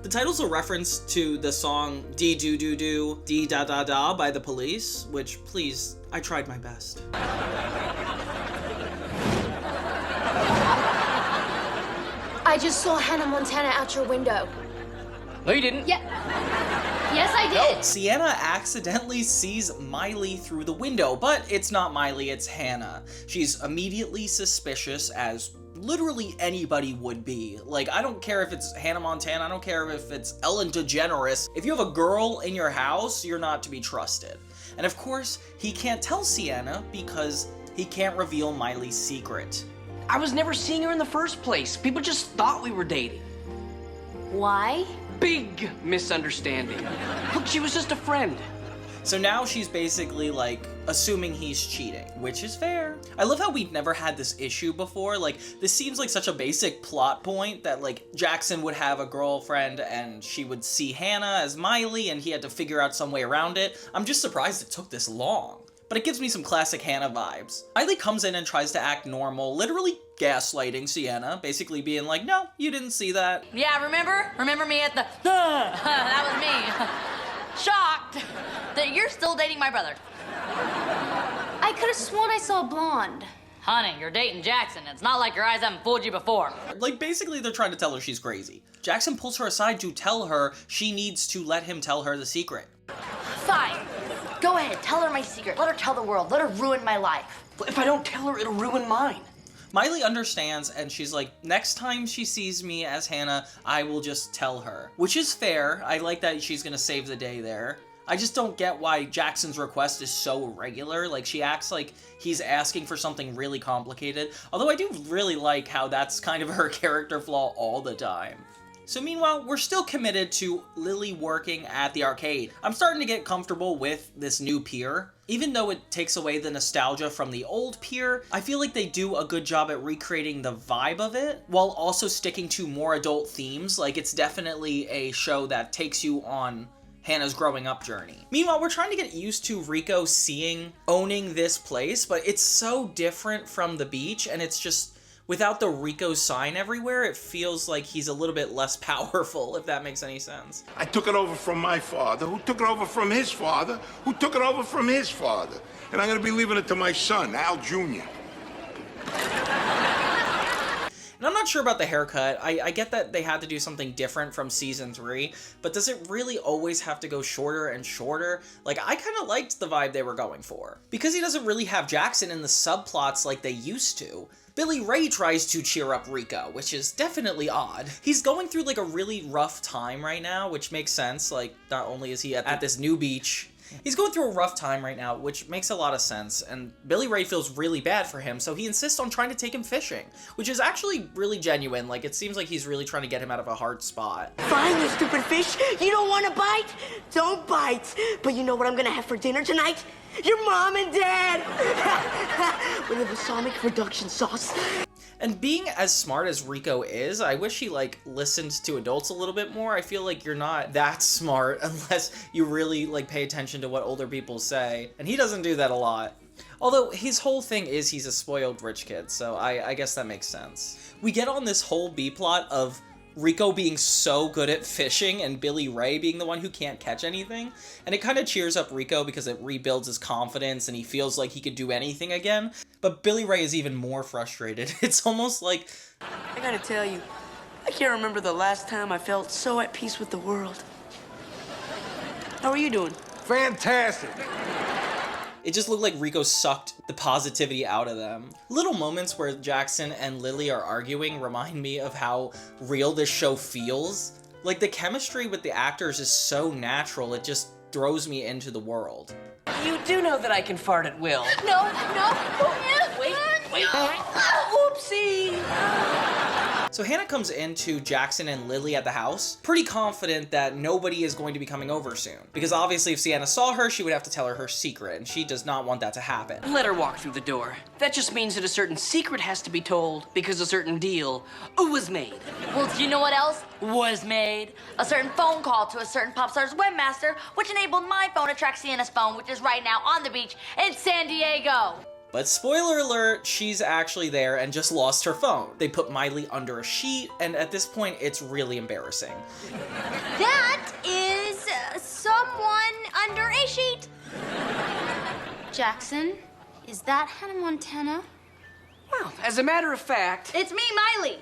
C: The title's a reference to the song Dee-doo-doo-doo, Dee-da-da-da by The Police, which, please, I tried my best.
B: I just saw Hannah Montana out your window.
D: No, you didn't.
B: Yeah. Yes, I did.
C: Sienna accidentally sees Miley through the window, but it's not Miley, it's Hannah. She's immediately suspicious, as literally anybody would be. Like, I don't care if it's Hannah Montana, I don't care if it's Ellen DeGeneres. If you have a girl in your house, you're not to be trusted. And of course, he can't tell Sienna because he can't reveal Miley's secret.
D: I was never seeing her in the first place. People just thought we were dating.
F: Why?
D: Big misunderstanding. Look, she was just a friend.
C: So now she's basically, like, assuming he's cheating, which is fair. I love how we've never had this issue before. Like, this seems like such a basic plot point that, like, Jackson would have a girlfriend and she would see Hannah as Miley and he had to figure out some way around it. I'm just surprised it took this long. But it gives me some classic Hannah vibes. Miley comes in and tries to act normal, literally gaslighting Sienna, basically being like, no, you didn't see that.
F: Yeah, remember? Remember me at the... that was me. Shocked that you're still dating my brother.
B: I could have sworn I saw a blonde.
F: Honey, you're dating Jackson. It's not like your eyes haven't fooled you before.
C: Like, basically, they're trying to tell her she's crazy. Jackson pulls her aside to tell her she needs to let him tell her the secret.
F: Fine. Go ahead, tell her my secret. Let her tell the world. Let her ruin my life.
D: If I don't tell her, it'll ruin mine.
C: Miley understands, and she's like, next time she sees me as Hannah, I will just tell her. Which is fair. I like that she's gonna save the day there. I just don't get why Jackson's request is so irregular. Like, she acts like he's asking for something really complicated. Although I do really like how that's kind of her character flaw all the time. So meanwhile, we're still committed to Lily working at the arcade. I'm starting to get comfortable with this new pier. Even though it takes away the nostalgia from the old pier, I feel like they do a good job at recreating the vibe of it, while also sticking to more adult themes. Like, it's definitely a show that takes you on Hannah's growing up journey. Meanwhile, we're trying to get used to Rico owning this place, but it's so different from the beach, and it's just, without the Rico sign everywhere, it feels like he's a little bit less powerful, if that makes any sense.
I: I took it over from my father, who took it over from his father, who took it over from his father. And I'm gonna be leaving it to my son, Al Jr.
C: And I'm not sure about the haircut. I get that they had to do something different from season 3, but does it really always have to go shorter and shorter? Like, I kind of liked the vibe they were going for. Because he doesn't really have Jackson in the subplots like they used to, Billy Ray tries to cheer up Rico, which is definitely odd. He's going through like a really rough time right now, which makes sense. Like, not only is he at this new beach, he's going through a rough time right now, which makes a lot of sense, and Billy Ray feels really bad for him, so he insists on trying to take him fishing, which is actually really genuine. Like, it seems like he's really trying to get him out of a hard spot.
J: Fine, you stupid fish. You don't want to bite? Don't bite. But you know what I'm gonna have for dinner tonight? Your mom and dad! With a balsamic reduction sauce.
C: And being as smart as Rico is, I wish he, like, listened to adults a little bit more. I feel like you're not that smart unless you really, like, pay attention to what older people say. And he doesn't do that a lot. Although his whole thing is he's a spoiled rich kid, so I guess that makes sense. We get on this whole B-plot of Rico being so good at fishing and Billy Ray being the one who can't catch anything, and it kind of cheers up Rico because it rebuilds his confidence and he feels like he could do anything again, but Billy Ray is even more frustrated. It's almost like...
J: I gotta tell you, I can't remember the last time I felt so at peace with the world. How are you doing?
E: Fantastic.
C: It just looked like Rico sucked the positivity out of them. Little moments where Jackson and Lily are arguing remind me of how real this show feels. Like, the chemistry with the actors is so natural, it just throws me into the world.
D: You do know that I can fart at will.
B: No.
D: Wait.
J: Oopsie.
C: So Hannah comes into Jackson and Lily at the house, pretty confident that nobody is going to be coming over soon. Because obviously if Sienna saw her, she would have to tell her her secret, and she does not want that to happen.
D: Let her walk through the door. That just means that a certain secret has to be told because a certain deal was made.
F: Well, do you know what else was made? A certain phone call to a certain pop star's webmaster, which enabled my phone to track Sienna's phone, which is right now on the beach in San Diego.
C: But spoiler alert, she's actually there and just lost her phone. They put Miley under a sheet, and at this point, it's really embarrassing.
B: That is someone under a sheet. Jackson, is that Hannah Montana?
D: Well, as a matter of fact...
F: It's me, Miley.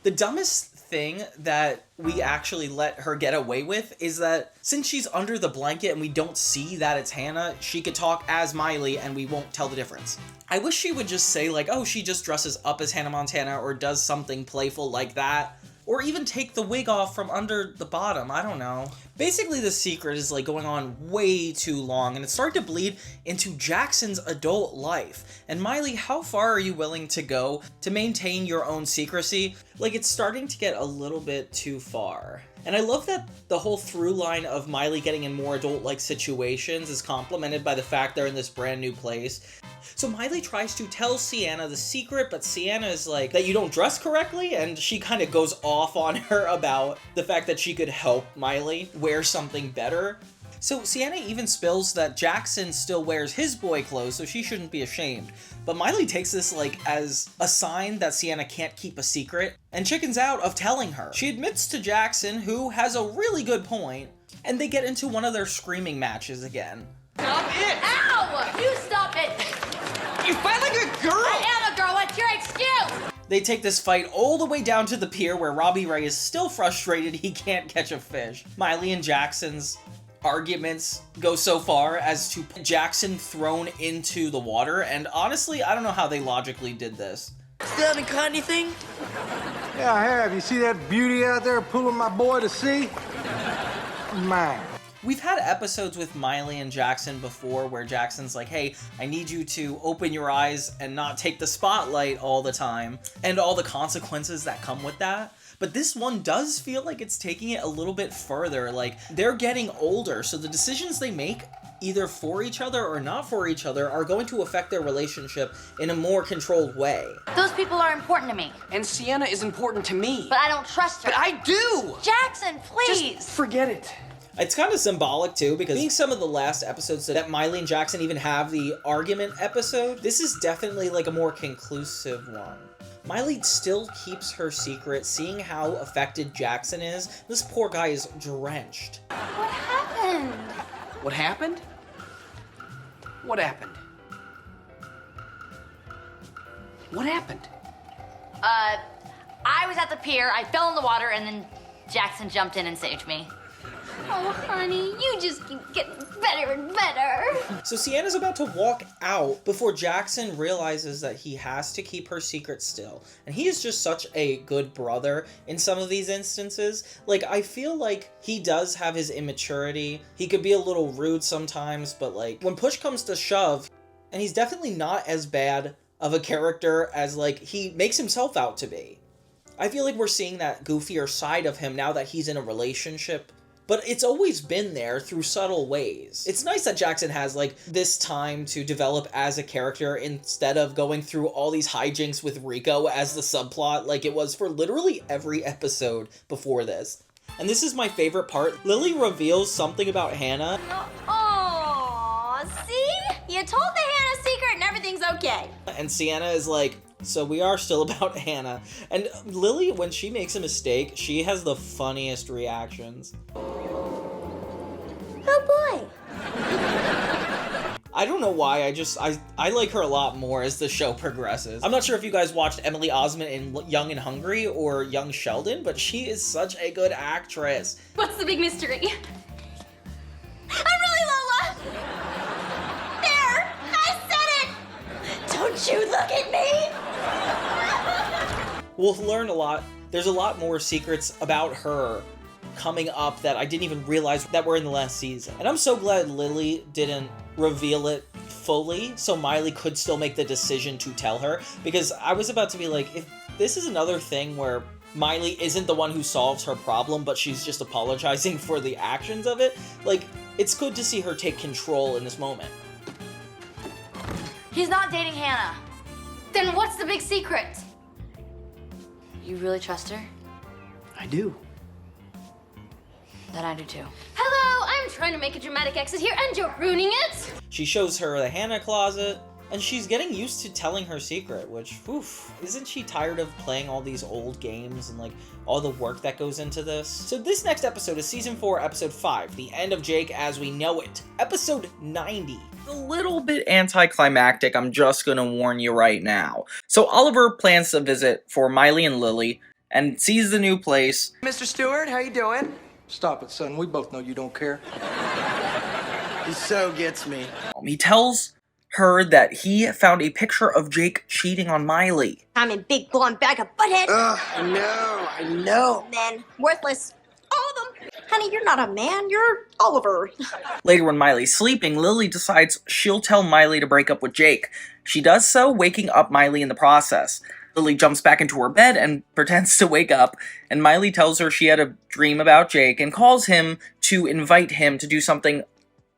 C: The dumbest thing that we actually let her get away with is that since she's under the blanket and we don't see that it's Hannah, she could talk as Miley and we won't tell the difference. I wish she would just say like, oh, she just dresses up as Hannah Montana or does something playful like that. Or even take the wig off from under the bottom, I don't know. Basically, the secret is like going on way too long, and it's starting to bleed into Jackson's adult life. And Miley, how far are you willing to go to maintain your own secrecy? Like, it's starting to get a little bit too far. And I love that the whole through line of Miley getting in more adult-like situations is complemented by the fact they're in this brand new place. So Miley tries to tell Sienna the secret, but Sienna is like, that you don't dress correctly, and she kind of goes off on her about the fact that she could help Miley wear something better. So Sienna even spills that Jackson still wears his boy clothes, so she shouldn't be ashamed. But Miley takes this like as a sign that Sienna can't keep a secret, and chickens out of telling her. She admits to Jackson, who has a really good point, and they get into one of their screaming matches again.
D: Stop it!
F: Ow! You stop it!
D: You fight like a girl!
F: I am a girl, what's your excuse?
C: They take this fight all the way down to the pier where Robbie Ray is still frustrated he can't catch a fish. Miley and Jackson's arguments go so far as to Jackson thrown into the water, and honestly, I don't know how they logically did this.
J: Still haven't caught anything?
E: Yeah, I have. You see that beauty out there pulling my boy to sea? Man.
C: We've had episodes with Miley and Jackson before where Jackson's like, hey, I need you to open your eyes and not take the spotlight all the time, and all the consequences that come with that. But this one does feel like it's taking it a little bit further. Like, they're getting older, so the decisions they make, either for each other or not for each other, are going to affect their relationship in a more controlled way.
F: Those people are important to me.
D: And Sienna is important to me.
F: But I don't trust her.
D: But I do!
F: Jackson, please!
D: Just forget it.
C: It's kind of symbolic, too, because being some of the last episodes that Miley and Jackson even have the argument episode, this is definitely like a more conclusive one. Miley still keeps her secret, seeing how affected Jackson is. This poor guy is drenched.
B: What happened?
D: What happened? What happened? What happened?
F: I was at the pier, I fell in the water, and then Jackson jumped in and saved me.
B: Oh, honey, you just keep getting better and better.
C: So Sienna's about to walk out before Jackson realizes that he has to keep her secret still. And he is just such a good brother in some of these instances. Like, I feel like he does have his immaturity. He could be a little rude sometimes, but like, when push comes to shove, and he's definitely not as bad of a character as like he makes himself out to be. I feel like we're seeing that goofier side of him now that he's in a relationship. But it's always been there through subtle ways. It's nice that Jackson has, like, this time to develop as a character instead of going through all these hijinks with Rico as the subplot like it was for literally every episode before this. And this is my favorite part. Lily reveals something about Hannah.
B: Aww, see? You told the Hannah secret
L: and everything's okay.
C: And Sienna is like, so we are still about Hannah. And Lily, when she makes a mistake, she has the funniest reactions.
L: Oh boy.
C: I don't know why, I like her a lot more as the show progresses. I'm not sure if you guys watched Emily Osment in Young and Hungry or Young Sheldon, but she is such a good actress.
B: What's the big mystery?
L: I'm really Lola. There, I said it. Don't you look at me.
C: We'll learn a lot. There's a lot more secrets about her coming up that I didn't even realize that were in the last season. And I'm so glad Lily didn't reveal it fully so Miley could still make the decision to tell her, because I was about to be like, if this is another thing where Miley isn't the one who solves her problem, but she's just apologizing for the actions of it, like, it's good to see her take control in this moment.
F: He's not dating Hannah.
B: Then what's the big secret?
F: You really trust her?
K: I do.
F: Then I do too.
B: Hello, I'm trying to make a dramatic exit here and you're ruining it.
C: She shows her the Hannah closet, and she's getting used to telling her secret, which, oof, isn't she tired of playing all these old games and, like, all the work that goes into this? So this next episode is Season 4, Episode 5, The End of Jake as We Know It. Episode 90. A little bit anticlimactic, I'm just gonna warn you right now. So Oliver plans to visit for Miley and Lily, and sees the new place.
E: Mr. Stewart, how you doing? Stop it, son. We both know you don't care.
K: He so gets me.
C: He tells her that he found a picture of Jake cheating on Miley.
L: I'm in big blonde bag of butthead.
K: Ugh, I know.
L: Men, worthless. All of them. Honey, you're not a man. You're Oliver.
C: Later, when Miley's sleeping, Lily decides she'll tell Miley to break up with Jake. She does so, waking up Miley in the process. Lily jumps back into her bed and pretends to wake up, and Miley tells her she had a dream about Jake and calls him to invite him to do something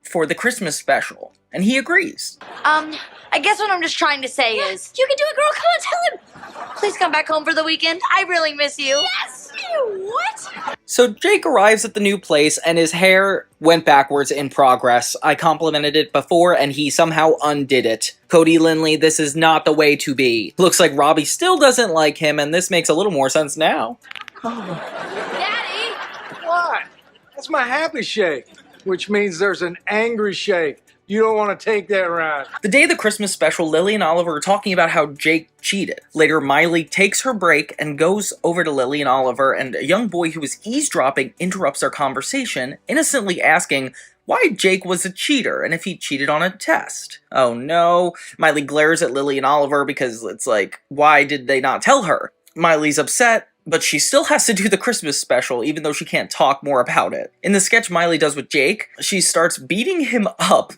C: for the Christmas special. And he agrees.
F: I guess what I'm just trying to say is...
L: You can do it, girl. Come on, tell him.
F: Please come back home for the weekend. I really miss you.
L: Yes. Ew, what?
C: So Jake arrives at the new place, and his hair went backwards in progress. I complimented it before, and he somehow undid it. Cody Lindley, this is not the way to be. Looks like Robbie still doesn't like him, and this makes a little more sense now.
B: Daddy!
E: What? That's my happy shake, which means there's an angry shake. You don't want to take that ride.
C: The day of the Christmas special, Lily and Oliver are talking about how Jake cheated. Later, Miley takes her break and goes over to Lily and Oliver, and a young boy who is eavesdropping interrupts their conversation, innocently asking why Jake was a cheater and if he cheated on a test. Oh no. Miley glares at Lily and Oliver because it's like, why did they not tell her? Miley's upset, but she still has to do the Christmas special, even though she can't talk more about it. In the sketch Miley does with Jake, she starts beating him up.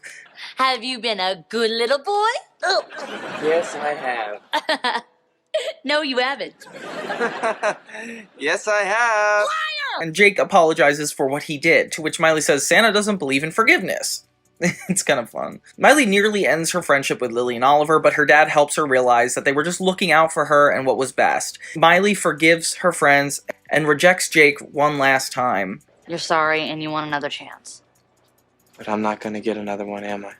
F: Have you been a good little boy? Oh.
K: Yes, I have.
F: No, you haven't.
K: Yes, I have.
F: Liar!
C: And Jake apologizes for what he did, to which Miley says Santa doesn't believe in forgiveness. It's kind of fun. Miley nearly ends her friendship with Lily and Oliver, but her dad helps her realize that they were just looking out for her and what was best. Miley forgives her friends and rejects Jake one last time.
F: You're sorry and you want another chance.
K: But I'm not gonna get another one, am I?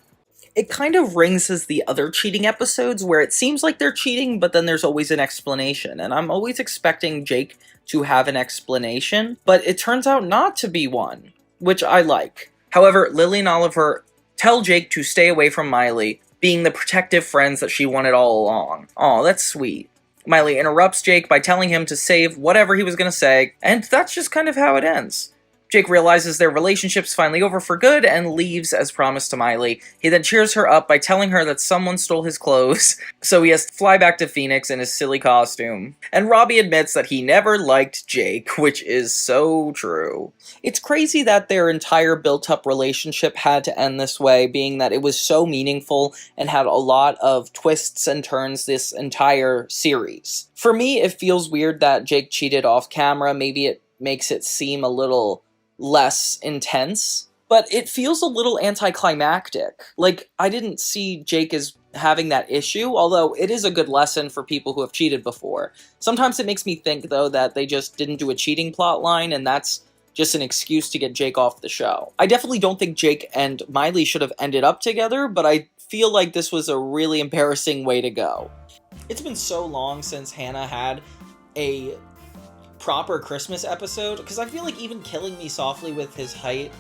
C: It kind of rings as the other cheating episodes, where it seems like they're cheating, but then there's always an explanation. And I'm always expecting Jake to have an explanation, but it turns out not to be one, which I like. However, Lily and Oliver tell Jake to stay away from Miley, being the protective friends that she wanted all along. Aw, that's sweet. Miley interrupts Jake by telling him to save whatever he was going to say, and that's just kind of how it ends. Jake realizes their relationship's finally over for good and leaves as promised to Miley. He then cheers her up by telling her that someone stole his clothes, so he has to fly back to Phoenix in his silly costume. And Robbie admits that he never liked Jake, which is so true. It's crazy that their entire built-up relationship had to end this way, being that it was so meaningful and had a lot of twists and turns this entire series. For me, it feels weird that Jake cheated off camera. Maybe it makes it seem a little less intense, but it feels a little anticlimactic. Like, I didn't see Jake as having that issue, although it is a good lesson for people who have cheated before. Sometimes it makes me think, though, that they just didn't do a cheating plot line, and that's just an excuse to get Jake off the show. I definitely don't think Jake and Miley should have ended up together, but I feel like this was a really embarrassing way to go. It's been so long since Hannah had a proper Christmas episode, because I feel like even Killing Me Softly with his height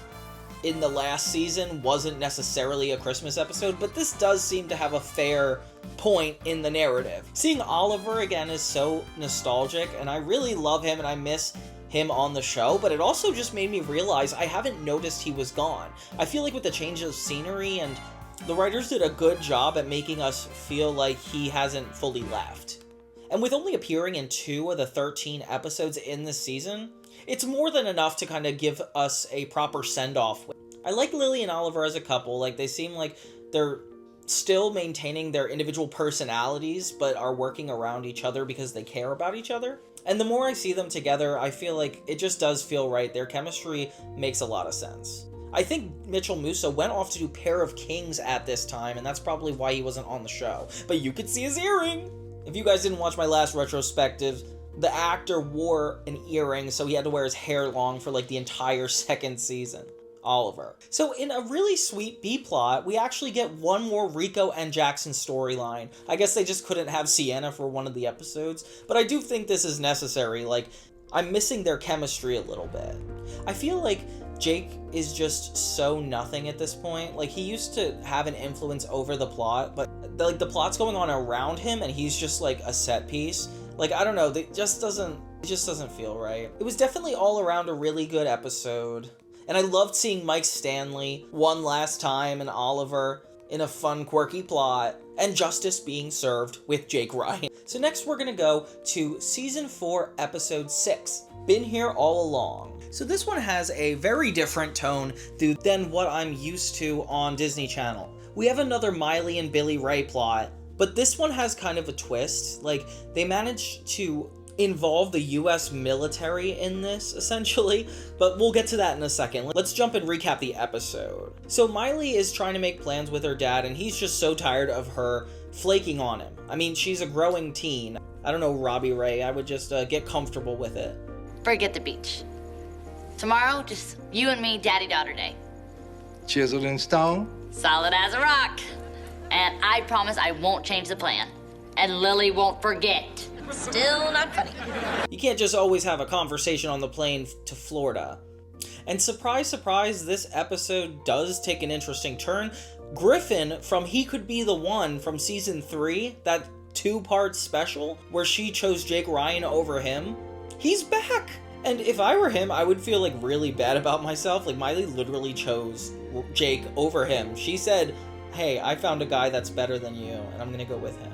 C: in the last season wasn't necessarily a Christmas episode, but this does seem to have a fair point in the narrative. Seeing Oliver again is so nostalgic, and I really love him and I miss him on the show, but it also just made me realize I haven't noticed he was gone. I feel like with the change of scenery, and the writers did a good job at making us feel like he hasn't fully left. And with only appearing in 2 of the 13 episodes in this season, it's more than enough to kind of give us a proper send-off. I like Lily and Oliver as a couple. Like, they seem like they're still maintaining their individual personalities, but are working around each other because they care about each other. And the more I see them together, I feel like it just does feel right. Their chemistry makes a lot of sense. I think Mitchell Musso went off to do Pair of Kings at this time, and that's probably why he wasn't on the show. But you could see his earring! If you guys didn't watch my last retrospective, the actor wore an earring, so he had to wear his hair long for like the entire second season. Oliver. So in a really sweet B-plot, we actually get one more Rico and Jackson storyline. I guess they just couldn't have Sienna for one of the episodes, but I do think this is necessary. Like, I'm missing their chemistry a little bit. I feel like Jake is just so nothing at this point. Like, he used to have an influence over the plot, but the plot's going on around him and he's just like a set piece. Like, I don't know, it just doesn't feel right. It was definitely all around a really good episode. And I loved seeing Mike Stanley one last time and Oliver in a fun, quirky plot, and justice being served with Jake Ryan. So next we're gonna go to Season 4, Episode 6, Been Here All Along. So this one has a very different tone than what I'm used to on Disney Channel. We have another Miley and Billy Ray plot, but this one has kind of a twist. Like, they managed to involve the US military in this, essentially, but we'll get to that in a second. Let's jump and recap the episode. So Miley is trying to make plans with her dad, and he's just so tired of her flaking on him. I mean, she's a growing teen. I don't know, Robbie Ray, I would just get comfortable with it.
F: Forget the beach. Tomorrow, just you and me, daddy-daughter day.
E: Chiseled in stone?
F: Solid as a rock. And I promise I won't change the plan. And Lily won't forget. Still not funny.
C: You can't just always have a conversation on the plane to Florida. And surprise, surprise, this episode does take an interesting turn. Griffin from He Could Be the One from Season 3, that 2-part special, where she chose Jake Ryan over him, he's back! And if I were him, I would feel like really bad about myself. Like, Miley literally chose Jake over him. She said, hey, I found a guy that's better than you, and I'm gonna go with him.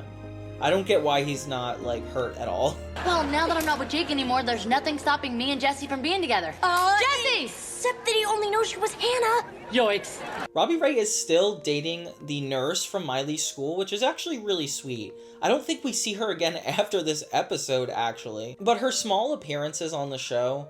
C: I don't get why he's not, like, hurt at all.
F: Well, now that I'm not with Jake anymore, there's nothing stopping me and Jesse from being together. Jesse!
L: Except that he only knows she was Hannah.
D: Yikes.
C: Robbie Ray is still dating the nurse from Miley's school, which is actually really sweet. I don't think we see her again after this episode, actually. But her small appearances on the show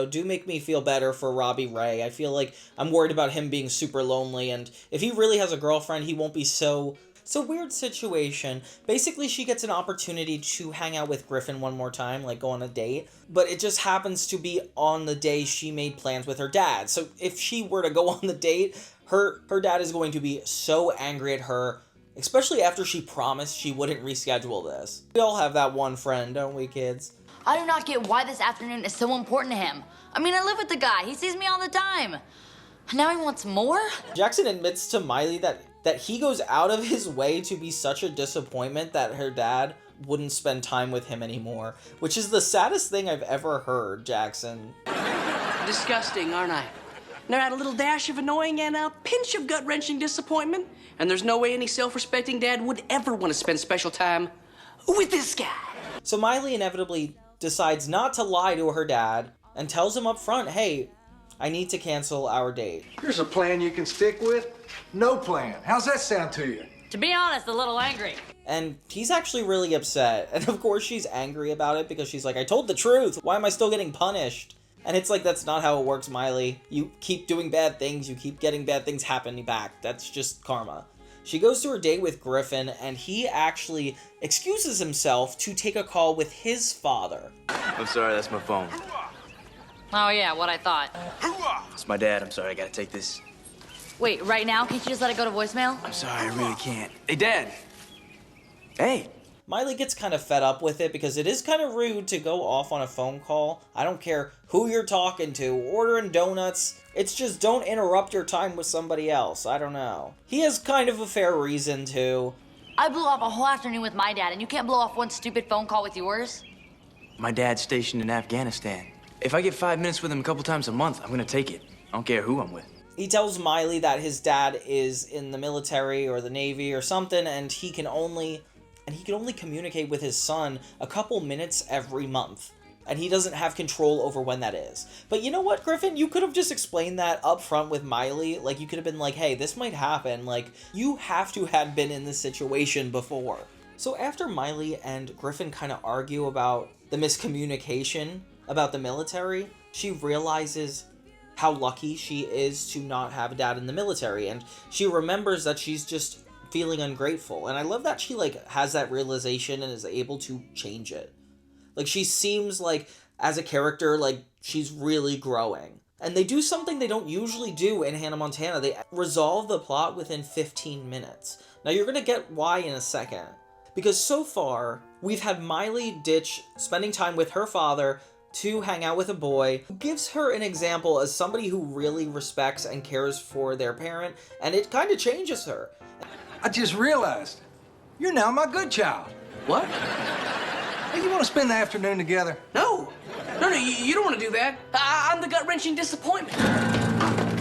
C: do make me feel better for Robbie Ray. I feel like I'm worried about him being super lonely, and if he really has a girlfriend, he won't be so... It's a weird situation. Basically, she gets an opportunity to hang out with Griffin one more time, like go on a date, but it just happens to be on the day she made plans with her dad. So if she were to go on the date, her dad is going to be so angry at her, especially after she promised she wouldn't reschedule this. We all have that one friend, don't we, kids?
F: I do not get why this afternoon is so important to him. I mean, I live with the guy. He sees me all the time. Now he wants more?
C: Jackson admits to Miley that he goes out of his way to be such a disappointment that her dad wouldn't spend time with him anymore, which is the saddest thing I've ever heard, Jackson.
D: Disgusting, aren't I? Now add a little dash of annoying and a pinch of gut-wrenching disappointment, and there's no way any self-respecting dad would ever want to spend special time with this guy.
C: So Miley inevitably decides not to lie to her dad and tells him up front, hey, I need to cancel our date.
E: Here's a plan you can stick with. No plan. How's that sound to you?
F: To be honest, a little angry.
C: And he's actually really upset. And of course she's angry about it because she's like, I told the truth. Why am I still getting punished? And it's like, that's not how it works, Miley. You keep doing bad things. You keep getting bad things happening back. That's just karma. She goes to her date with Griffin, and he actually excuses himself to take a call with his father.
H: I'm sorry, that's my phone.
F: Oh yeah, what I thought.
H: It's my dad. I'm sorry, I gotta take this.
F: Wait, right now? Can't you just let it go to voicemail?
K: I'm sorry, I really can't. Hey, Dad. Hey.
C: Miley gets kind of fed up with it because it is kind of rude to go off on a phone call. I don't care who you're talking to, ordering donuts. It's just don't interrupt your time with somebody else. I don't know. He has kind of a fair reason to.
F: I blew off a whole afternoon with my dad, and you can't blow off one stupid phone call with yours?
K: My dad's stationed in Afghanistan. If I get 5 minutes with him a couple times a month, I'm gonna take it. I don't care who I'm with.
C: He tells Miley that his dad is in the military or the Navy or something, and he can only communicate with his son a couple minutes every month. And he doesn't have control over when that is. But you know what, Griffin? You could have just explained that up front with Miley. Like, you could have been like, hey, this might happen. Like, you have to have been in this situation before. So after Miley and Griffin kind of argue about the miscommunication about the military, she realizes how lucky she is to not have a dad in the military. And she remembers that she's just feeling ungrateful. And I love that she, like, has that realization and is able to change it. Like, she seems like, as a character, like, she's really growing. And they do something they don't usually do in Hannah Montana. They resolve the plot within 15 minutes. Now, you're gonna get why in a second. Because so far, we've had Miley ditch spending time with her father to hang out with a boy who gives her an example as somebody who really respects and cares for their parent, and it kind of changes her.
E: I just realized, you're now my good child.
D: What?
E: Hey, you want to spend the afternoon together?
D: No, you don't want to do that. I'm the gut-wrenching disappointment.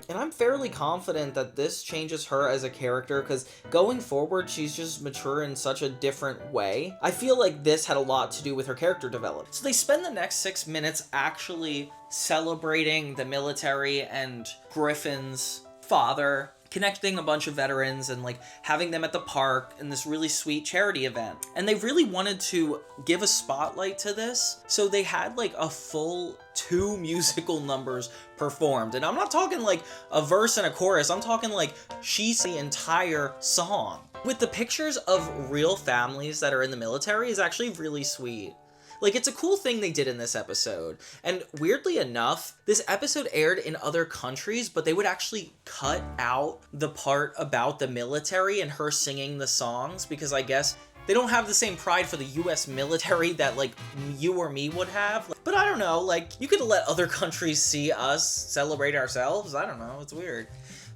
C: And I'm fairly confident that this changes her as a character, because going forward, she's just mature in such a different way. I feel like this had a lot to do with her character development. So they spend the next 6 minutes actually celebrating the military and Griffin's father, connecting a bunch of veterans and like having them at the park in this really sweet charity event. And they really wanted to give a spotlight to this, so they had like a full 2 musical numbers performed. And I'm not talking like a verse and a chorus, I'm talking like she's the entire song. With the pictures of real families that are in the military is actually really sweet. Like, it's a cool thing they did in this episode. And weirdly enough, this episode aired in other countries, but they would actually cut out the part about the military and her singing the songs, because I guess they don't have the same pride for the US military that, like, you or me would have. But I don't know, like, you could let other countries see us celebrate ourselves. I don't know, it's weird.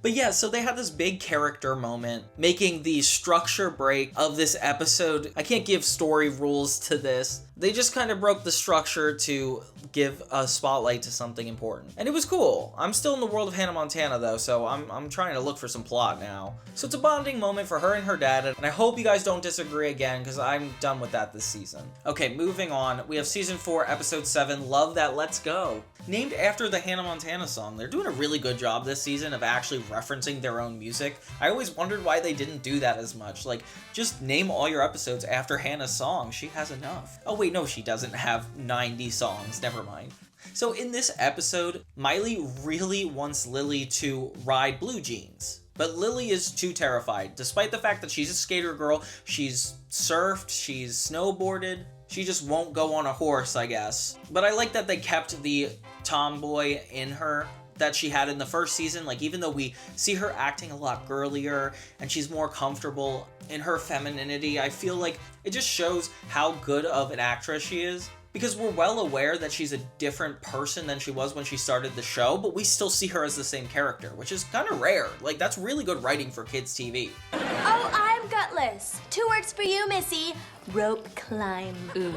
C: But yeah, so they had this big character moment, making the structure break of this episode. I can't give story rules to this. They just kind of broke the structure to give a spotlight to something important. And it was cool. I'm still in the world of Hannah Montana though, so I'm trying to look for some plot now. So it's a bonding moment for her and her dad, and I hope you guys don't disagree again, because I'm done with that this season. Okay, moving on. We have season 4, episode 7, Love That Let's Go. Named after the Hannah Montana song. They're doing a really good job this season of actually referencing their own music. I always wondered why they didn't do that as much. Like, just name all your episodes after Hannah's song. She has enough. Oh wait, no, she doesn't have 90 songs. Never mind. So in this episode, Miley really wants Lily to ride blue jeans. But Lily is too terrified. Despite the fact that she's a skater girl, she's surfed, she's snowboarded, she just won't go on a horse, I guess. But I like that they kept the tomboy in her that she had in the first season. Like, even though we see her acting a lot girlier and she's more comfortable in her femininity, I feel like it just shows how good of an actress she is. Because we're well aware that she's a different person than she was when she started the show, but we still see her as the same character, which is kind of rare. Like, that's really good writing for kids' TV.
L: Oh, I'm gutless. 2 words for you, Missy. Rope climb.
F: Ooh.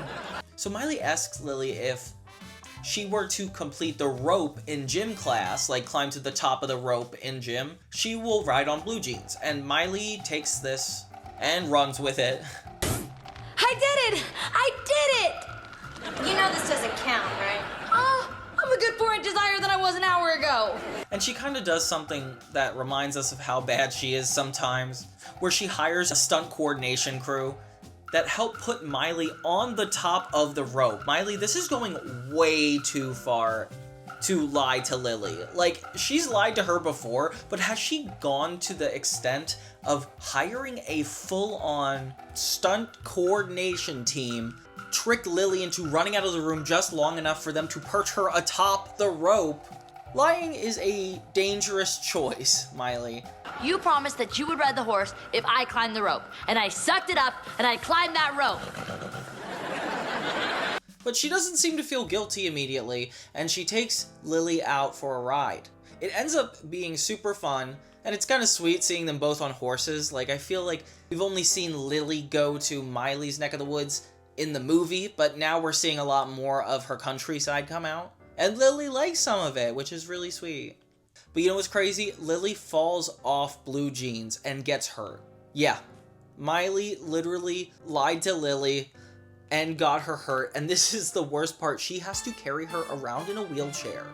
C: So Miley asks Lily if she were to complete the rope in gym class, like climb to the top of the rope in gym, she will ride on blue jeans. And Miley takes this and runs with it.
L: I did it! I did it! You know this doesn't count, right?
F: Oh, I'm a good 4 inches higher than I was an hour ago.
C: And she kind of does something that reminds us of how bad she is sometimes, where she hires a stunt coordination crew that help put Miley on the top of the rope. Miley, this is going way too far to lie to Lily. Like, she's lied to her before, but has she gone to the extent of hiring a full-on stunt coordination team, trick Lily into running out of the room just long enough for them to perch her atop the rope Lying is a dangerous choice, Miley.
F: You promised that you would ride the horse if I climbed the rope. And I sucked it up and I climbed that rope.
C: But she doesn't seem to feel guilty immediately, and she takes Lily out for a ride. It ends up being super fun, and it's kind of sweet seeing them both on horses. Like, I feel like we've only seen Lily go to Miley's neck of the woods in the movie, but now we're seeing a lot more of her countryside come out. And Lily likes some of it, which is really sweet. But you know what's crazy? Lily falls off blue jeans and gets hurt. Yeah, Miley literally lied to Lily and got her hurt, and this is the worst part. She has to carry her around in a wheelchair.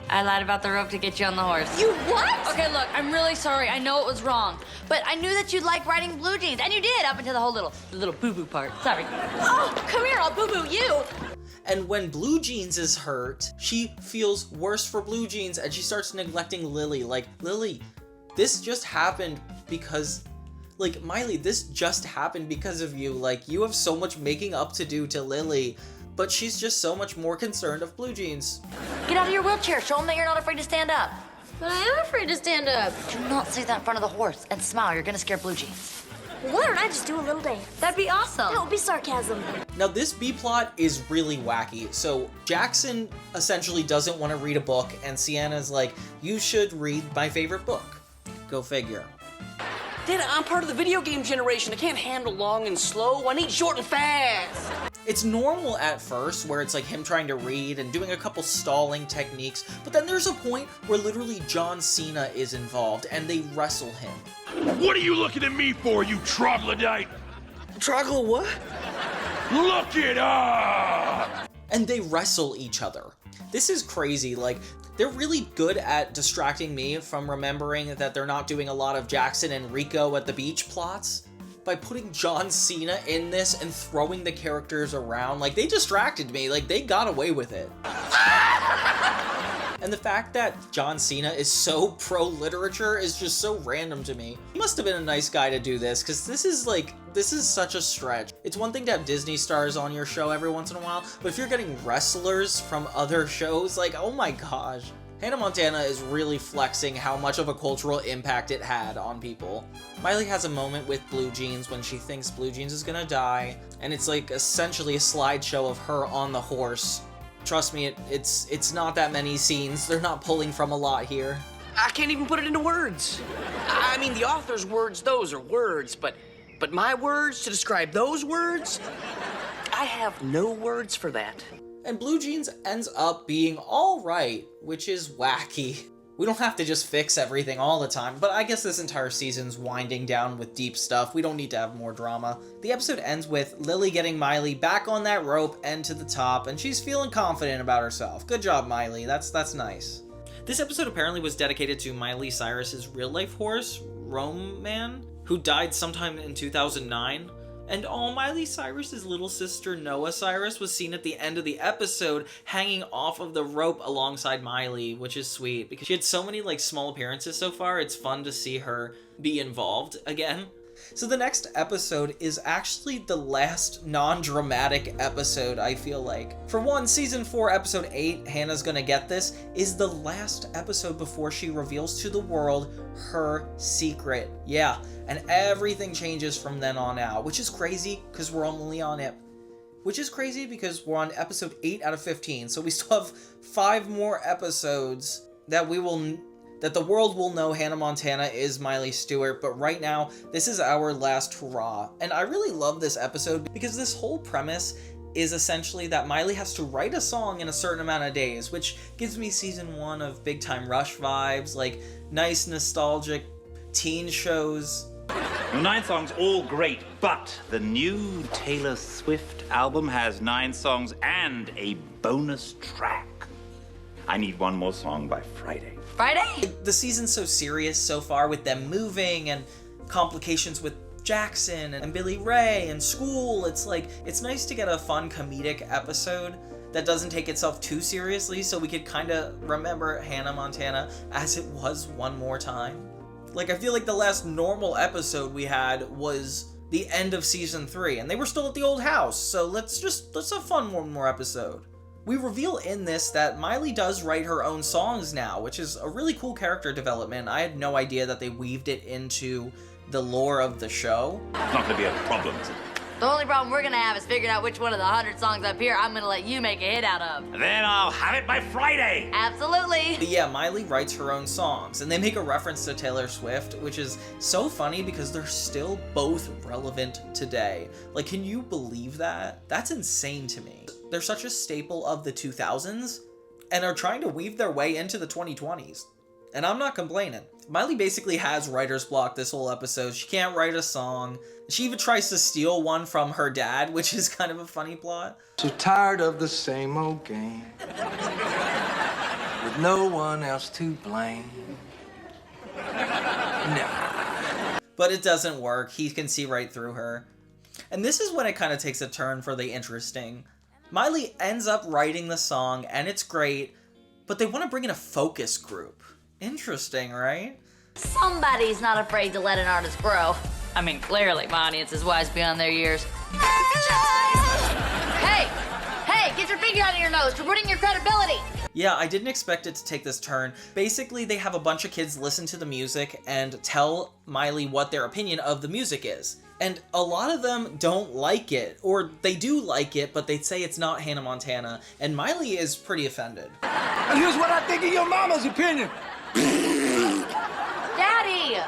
F: I lied about the rope to get you on the horse.
L: You what?
F: Okay, look, I'm really sorry. I know it was wrong. But I knew that you'd like riding blue jeans, and you did up until the whole little boo-boo part. Sorry.
L: Oh, come here, I'll boo-boo you.
C: And when Blue Jeans is hurt, she feels worse for Blue Jeans, and she starts neglecting Lily. Like, Lily, this just happened because... Like, Miley, this just happened because of you. Like, you have so much making up to do to Lily, but she's just so much more concerned of Blue Jeans.
F: Get out of your wheelchair. Show them that you're not afraid to stand up.
L: But I am afraid to stand up.
F: Do not say that in front of the horse and smile. You're gonna scare Blue Jeans.
L: Why don't I just do a little dance?
F: That'd be awesome.
L: That would be sarcasm.
C: Now, this B-plot is really wacky. So, Jackson essentially doesn't want to read a book, and Sienna's like, you should read my favorite book. Go figure.
D: Dad, I'm part of the video game generation. I can't handle long and slow. I need short and fast.
C: It's normal at first, where it's like him trying to read and doing a couple stalling techniques, but then there's a point where literally John Cena is involved, and they wrestle him.
I: What are you looking at me for, you troglodyte?
D: Troggle what?
I: Look it up!
C: And they wrestle each other. This is crazy. Like, they're really good at distracting me from remembering that they're not doing a lot of Jackson and Rico at the beach plots by putting John Cena in this and throwing the characters around. Like, they distracted me. Like, they got away with it. And the fact that John Cena is so pro-literature is just so random to me. He must have been a nice guy to do this, because this is such a stretch. It's one thing to have Disney stars on your show every once in a while, but if you're getting wrestlers from other shows, like, oh my gosh. Hannah Montana is really flexing how much of a cultural impact it had on people. Miley has a moment with Blue Jeans when she thinks Blue Jeans is gonna die, and it's like essentially a slideshow of her on the horse. Trust me, it's not that many scenes. They're not pulling from a lot here.
D: I can't even put it into words. I mean, the author's words, those are words, but my words to describe those words, I have no words for that.
C: And Blue Jeans ends up being alright, which is wacky. We don't have to just fix everything all the time, but I guess this entire season's winding down with deep stuff. We don't need to have more drama. The episode ends with Lily getting Miley back on that rope and to the top, and she's feeling confident about herself. Good job, Miley. That's nice. This episode apparently was dedicated to Miley Cyrus's real-life horse, Roman, who died sometime in 2009. And Miley Cyrus's little sister Noah Cyrus was seen at the end of the episode hanging off of the rope alongside Miley, which is sweet because she had so many like small appearances so far. It's fun to see her be involved again. So the next episode is actually the last non-dramatic episode, I feel like. For one, season 4, episode 8, Hannah's gonna get this, is the last episode before she reveals to the world her secret. Yeah, and everything changes from then on out, which is crazy because we're only on it. Which is crazy because we're on episode 8 out of 15, so we still have 5 more episodes that the world will know Hannah Montana is Miley Stewart, but right now, this is our last hurrah. And I really love this episode because this whole premise is essentially that Miley has to write a song in a certain amount of days, which gives me season 1 of Big Time Rush vibes, like nice nostalgic teen shows.
M: The 9 songs, all great, but the new Taylor Swift album has 9 songs and a bonus track. I need one more song by Friday.
F: Friday?
C: The season's so serious so far with them moving and complications with Jackson and Billy Ray and school. It's like, it's nice to get a fun comedic episode that doesn't take itself too seriously so we could kind of remember Hannah Montana as it was one more time. Like, I feel like the last normal episode we had was the end of season 3 and they were still at the old house. So let's have fun one more episode. We reveal in this that Miley does write her own songs now, which is a really cool character development. I had no idea that they weaved it into the lore of the show.
M: It's not gonna be a problem, is it?
F: The only problem we're gonna have is figuring out which one of the 100 songs up here I'm gonna let you make a hit out of.
M: Then I'll have it by Friday.
F: Absolutely.
C: But yeah, Miley writes her own songs, and they make a reference to Taylor Swift, which is so funny because they're still both relevant today. Like, can you believe that? That's insane to me. They're such a staple of the 2000s, and are trying to weave their way into the 2020s. And I'm not complaining. Miley basically has writer's block this whole episode. She can't write a song. She even tries to steal one from her dad, which is kind of a funny plot.
E: So tired of the same old game, with no one else to blame. Nah.
C: But it doesn't work. He can see right through her. And this is when it kind of takes a turn for the interesting. Miley ends up writing the song, and it's great, but they want to bring in a focus group. Interesting, right?
F: Somebody's not afraid to let an artist grow. I mean, clearly my audience is wise beyond their years. Hey! Hey, get your finger out of your nose. We're ruining your credibility.
C: Yeah, I didn't expect it to take this turn. Basically, they have a bunch of kids listen to the music and tell Miley what their opinion of the music is. And a lot of them don't like it, or they do like it, but they say it's not Hannah Montana, and Miley is pretty offended.
E: And here's what I think of your mama's opinion.
F: Daddy!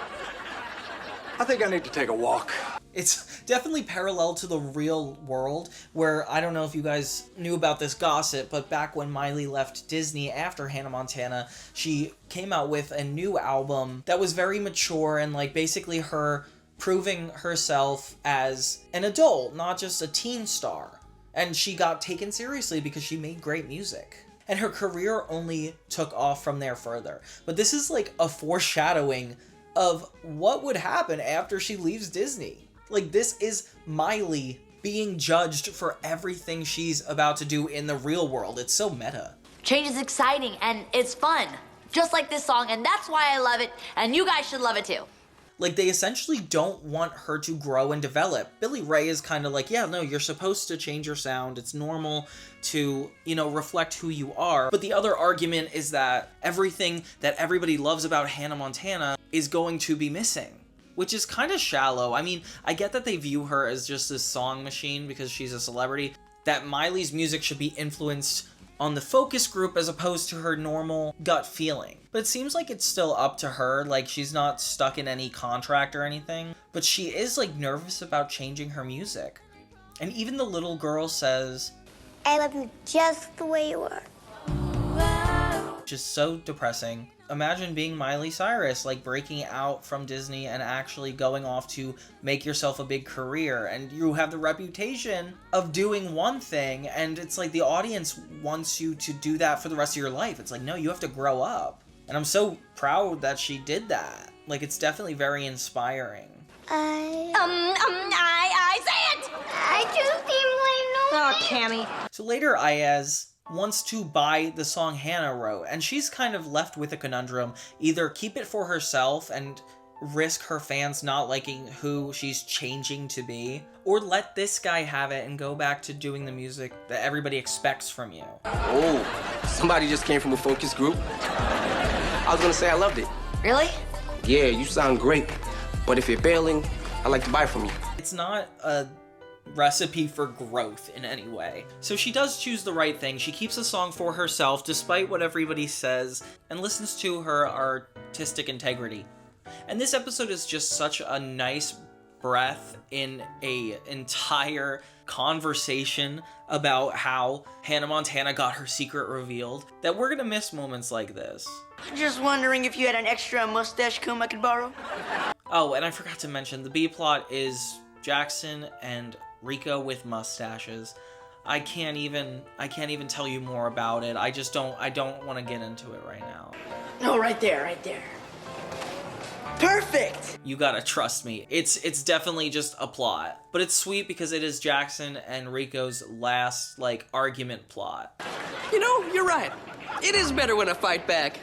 E: I think I need to take a walk.
C: It's definitely parallel to the real world, where I don't know if you guys knew about this gossip, but back when Miley left Disney after Hannah Montana, she came out with a new album that was very mature and like basically her proving herself as an adult, not just a teen star. And she got taken seriously because she made great music. And her career only took off from there further. But this is like a foreshadowing of what would happen after she leaves Disney. Like, this is Miley being judged for everything she's about to do in the real world. It's so meta.
F: Change is exciting and it's fun. Just like this song, and that's why I love it, and you guys should love it too.
C: Like, they essentially don't want her to grow and develop. Billy Ray is kind of like, yeah, no, you're supposed to change your sound. It's normal to, you know, reflect who you are. But the other argument is that everything that everybody loves about Hannah Montana is going to be missing, which is kind of shallow. I mean, I get that they view her as just this song machine because she's a celebrity, that Miley's music should be influenced on the focus group as opposed to her normal gut feeling. But it seems like it's still up to her, like she's not stuck in any contract or anything, but she is like nervous about changing her music. And even the little girl says,
G: I love you just the way you are.
C: which is so depressing. Imagine being Miley Cyrus, like breaking out from Disney and actually going off to make yourself a big career, and you have the reputation of doing one thing, and it's like the audience wants you to do that for the rest of your life. It's like, no, you have to grow up. And I'm so proud that she did that. Like, it's definitely very inspiring.
G: I
L: say it!
G: I just can't
L: Oh, Cammy.
C: So later, Ayaz wants to buy the song Hannah wrote, and she's kind of left with a conundrum. Either keep it for herself and risk her fans not liking who she's changing to be, or let this guy have it and go back to doing the music that everybody expects from you.
N: Oh, somebody just came from a focus group. I was gonna say I loved it.
F: Really?
N: Yeah, you sound great. But if you're bailing, I'd like to buy from you.
C: It's not a recipe for growth in any way. So she does choose the right thing. She keeps the song for herself despite what everybody says and listens to her artistic integrity. And this episode is just such a nice breath in a entire conversation about how Hannah Montana got her secret revealed that we're gonna miss moments like this.
J: Just wondering if you had an extra mustache comb I could borrow?
C: Oh, and I forgot to mention, the B-plot is Jackson and Rico with mustaches. I can't even tell you more about it. I don't want to get into it right now.
J: No, right there, right there. Perfect!
C: You gotta trust me. It's definitely just a plot. But it's sweet because it is Jackson and Rico's last, like, argument plot.
D: You know, you're right. It is better when I fight back.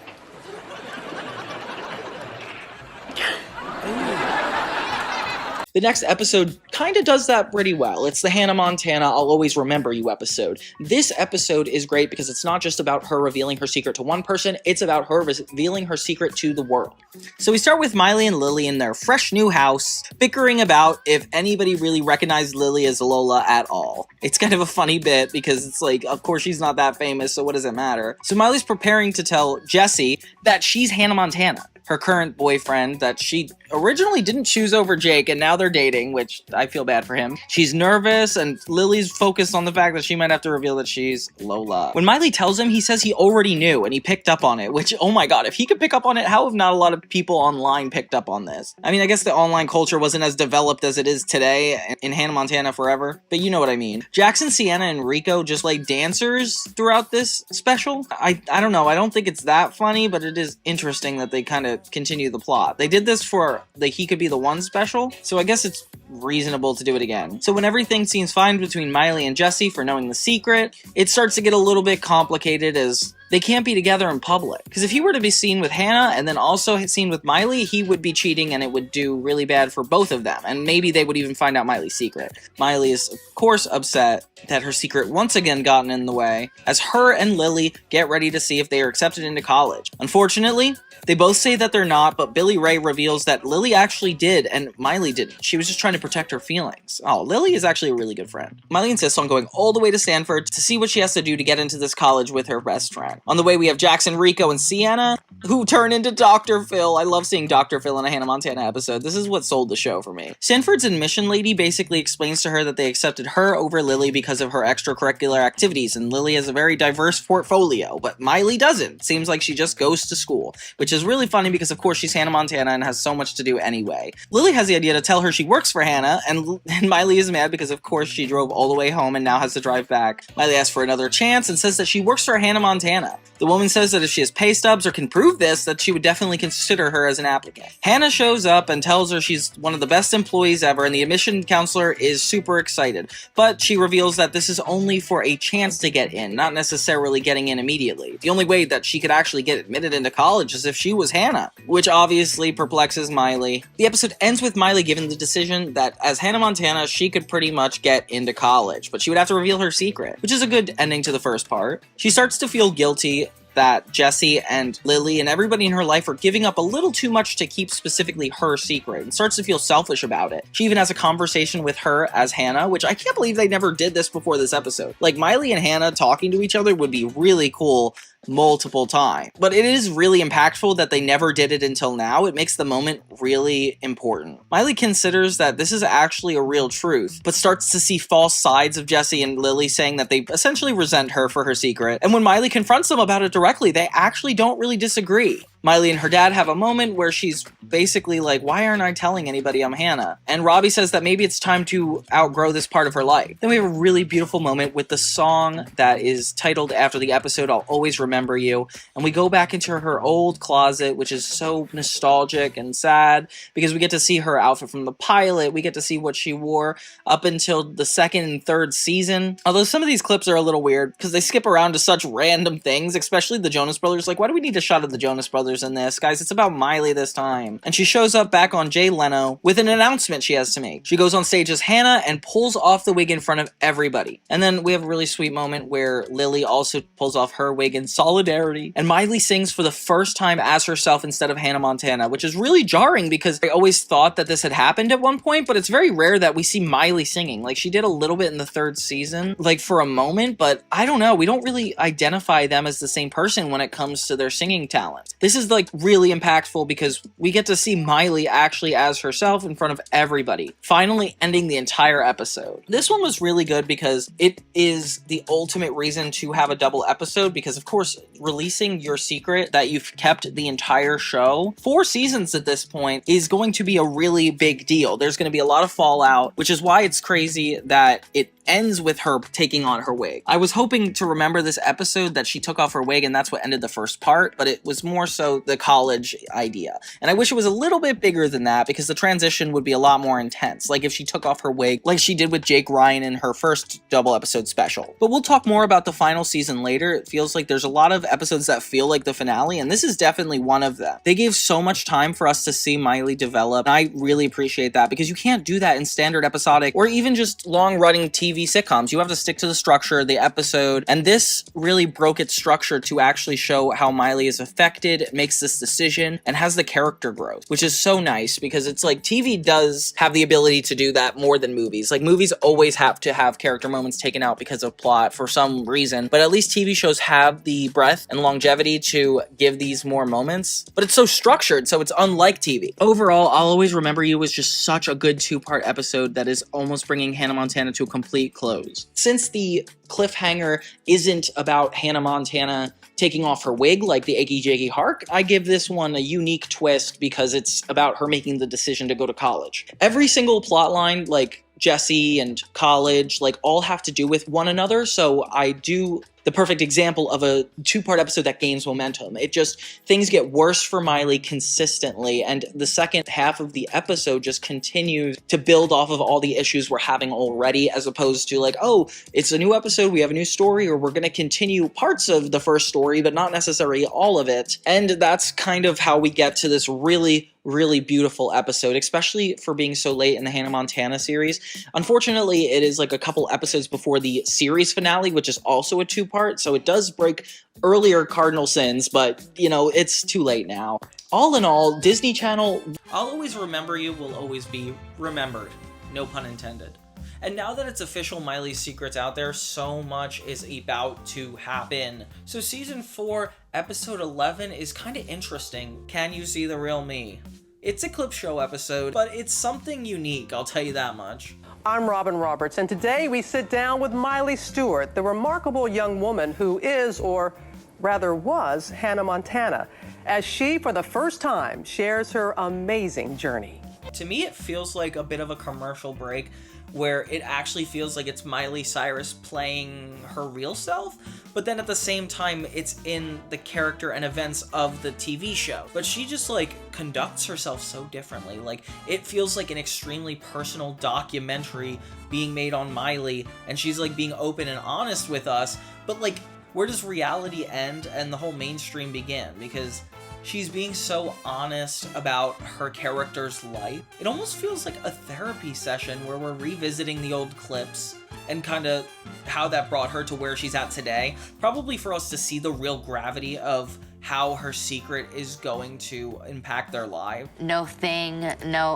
C: The next episode kind of does that pretty well. It's the Hannah Montana I'll always remember you episode. This episode is great because it's not just about her revealing her secret to one person, it's about her revealing her secret to the world. So we start with Miley and Lily in their fresh new house, bickering about if anybody really recognized Lily as Lola at all. It's kind of a funny bit because it's like, of course she's not that famous, so what does it matter? So Miley's preparing to tell Jesse that she's Hannah Montana, her current boyfriend that she originally didn't choose over Jake, and now they're dating, which I feel bad for him. She's nervous, and Lily's focused on the fact that she might have to reveal that she's Lola. When Miley tells him, he says he already knew, and he picked up on it, which, oh my god, if he could pick up on it, how have not a lot of people online picked up on this? I mean, I guess the online culture wasn't as developed as it is today in Hannah Montana Forever, but you know what I mean. Jackson, Sienna, and Rico just like dancers throughout this special. I don't know, I don't think it's that funny, but it is interesting that they kind of continue the plot. They did this for the He Could Be the One special, so I guess it's reasonable to do it again. So when everything seems fine between Miley and Jesse for knowing the secret, it starts to get a little bit complicated as they can't be together in public. Because if he were to be seen with Hannah and then also seen with Miley, he would be cheating and it would do really bad for both of them. And maybe they would even find out Miley's secret. Miley is, of course, upset that her secret once again gotten in the way as her and Lily get ready to see if they are accepted into college. Unfortunately, they both say that they're not, but Billy Ray reveals that Lily actually did and Miley didn't. She was just trying to protect her feelings. Oh, Lily is actually a really good friend. Miley insists on going all the way to Stanford to see what she has to do to get into this college with her best friend. On the way, we have Jackson, Rico, and Sienna, who turn into Dr. Phil. I love seeing Dr. Phil in a Hannah Montana episode. This is what sold the show for me. Stanford's admission lady basically explains to her that they accepted her over Lily because of her extracurricular activities, and Lily has a very diverse portfolio, but Miley doesn't. Seems like she just goes to school, which is really funny because of course she's Hannah Montana and has so much to do anyway. Lily has the idea to tell her she works for Hannah, and Miley is mad because of course she drove all the way home and now has to drive back. Miley asks for another chance and says that she works for Hannah Montana. The woman says that if she has pay stubs or can prove this, that she would definitely consider her as an applicant. Hannah shows up and tells her she's one of the best employees ever, and the admission counselor is super excited. But she reveals that this is only for a chance to get in, not necessarily getting in immediately. The only way that she could actually get admitted into college is if she was Hannah, which obviously perplexes Miley. The episode ends with Miley given the decision that as Hannah Montana, she could pretty much get into college, but she would have to reveal her secret, which is a good ending to the first part. She starts to feel guilty that Jesse and Lily and everybody in her life are giving up a little too much to keep specifically her secret and starts to feel selfish about it. She even has a conversation with her as Hannah, which I can't believe they never did this before this episode. Like, Miley and Hannah talking to each other would be really cool multiple times. But it is really impactful that they never did it until now. It makes the moment really important. Miley considers that this is actually a real truth, but starts to see false sides of Jesse and Lily saying that they essentially resent her for her secret. And when Miley confronts them about it directly, they actually don't really disagree. Miley and her dad have a moment where she's basically like, why aren't I telling anybody I'm Hannah? And Robbie says that maybe it's time to outgrow this part of her life. Then we have a really beautiful moment with the song that is titled after the episode, I'll Always Remember You. And we go back into her old closet, which is so nostalgic and sad because we get to see her outfit from the pilot. We get to see what she wore up until the second and third season. Although some of these clips are a little weird because they skip around to such random things, especially the Jonas Brothers. Like, why do we need a shot of the Jonas Brothers in this? Guys, it's about Miley this time. And she shows up back on Jay Leno with an announcement she has to make. She goes on stage as Hannah and pulls off the wig in front of everybody. And then we have a really sweet moment where Lily also pulls off her wig in solidarity. And Miley sings for the first time as herself instead of Hannah Montana, which is really jarring because I always thought that this had happened at one point, but it's very rare that we see Miley singing. Like, she did a little bit in the third season, like for a moment, but I don't know. We don't really identify them as the same person when it comes to their singing talent. This is like really impactful because we get to see Miley actually as herself in front of everybody, finally ending the entire episode. This one was really good because it is the ultimate reason to have a double episode because, of course, releasing your secret that you've kept the entire show, 4 seasons at this point, is going to be a really big deal. There's going to be a lot of fallout, which is why it's crazy that it ends with her taking on her wig. I was hoping to remember this episode that she took off her wig and that's what ended the first part, but it was more so show the college idea. And I wish it was a little bit bigger than that because the transition would be a lot more intense. Like if she took off her wig like she did with Jake Ryan in her first double episode special. But we'll talk more about the final season later. It feels like there's a lot of episodes that feel like the finale, and this is definitely one of them. They gave so much time for us to see Miley develop, and I really appreciate that because you can't do that in standard episodic or even just long-running TV sitcoms. You have to stick to the structure of the episode, and this really broke its structure to actually show how Miley is affected, makes this decision, and has the character growth, which is so nice because it's like TV does have the ability to do that more than movies. Like movies always have to have character moments taken out because of plot for some reason, but at least TV shows have the breadth and longevity to give these more moments. But it's so structured, so it's unlike TV. Overall, I'll Always Remember You was just such a good two-part episode that is almost bringing Hannah Montana to a complete close. Since the cliffhanger isn't about Hannah Montana taking off her wig like the Achy Jakey Hark, I give this one a unique twist because it's about her making the decision to go to college. Every single plot line, like Jesse and college, like all have to do with one another, so I do the perfect example of a two-part episode that gains momentum. It just, things get worse for Miley consistently, and the second half of the episode just continues to build off of all the issues we're having already, as opposed to like, oh, it's a new episode, we have a new story, or we're gonna continue parts of the first story, but not necessarily all of it. And that's kind of how we get to this really beautiful episode, especially for being so late in the Hannah Montana series. Unfortunately, it is like a couple episodes before the series finale, which is also a two-part, so it does break earlier cardinal sins, but, you know, it's too late now. All in all, Disney Channel, I'll Always Remember You will always be remembered. No pun intended. And now that it's official, Miley's secret's out there, so much is about to happen. So season 4, episode 11 is kind of interesting. Can you see the real me? It's a clip show episode, but it's something unique, I'll tell you that much.
O: I'm Robin Roberts, and today we sit down with Miley Stewart, the remarkable young woman who is, or rather was, Hannah Montana, as she, for the first time, shares her amazing journey.
C: To me, it feels like a bit of a commercial break where it actually feels like it's Miley Cyrus playing her real self, but then at the same time, it's in the character and events of the TV show. But she just like conducts herself so differently. Like it feels like an extremely personal documentary being made on Miley, and she's like being open and honest with us, but like where does reality end and the whole mainstream begin? Because she's being so honest about her character's life. It almost feels like a therapy session where we're revisiting the old clips and kind of how that brought her to where she's at today. Probably for us to see the real gravity of how her secret is going to impact their life.
F: No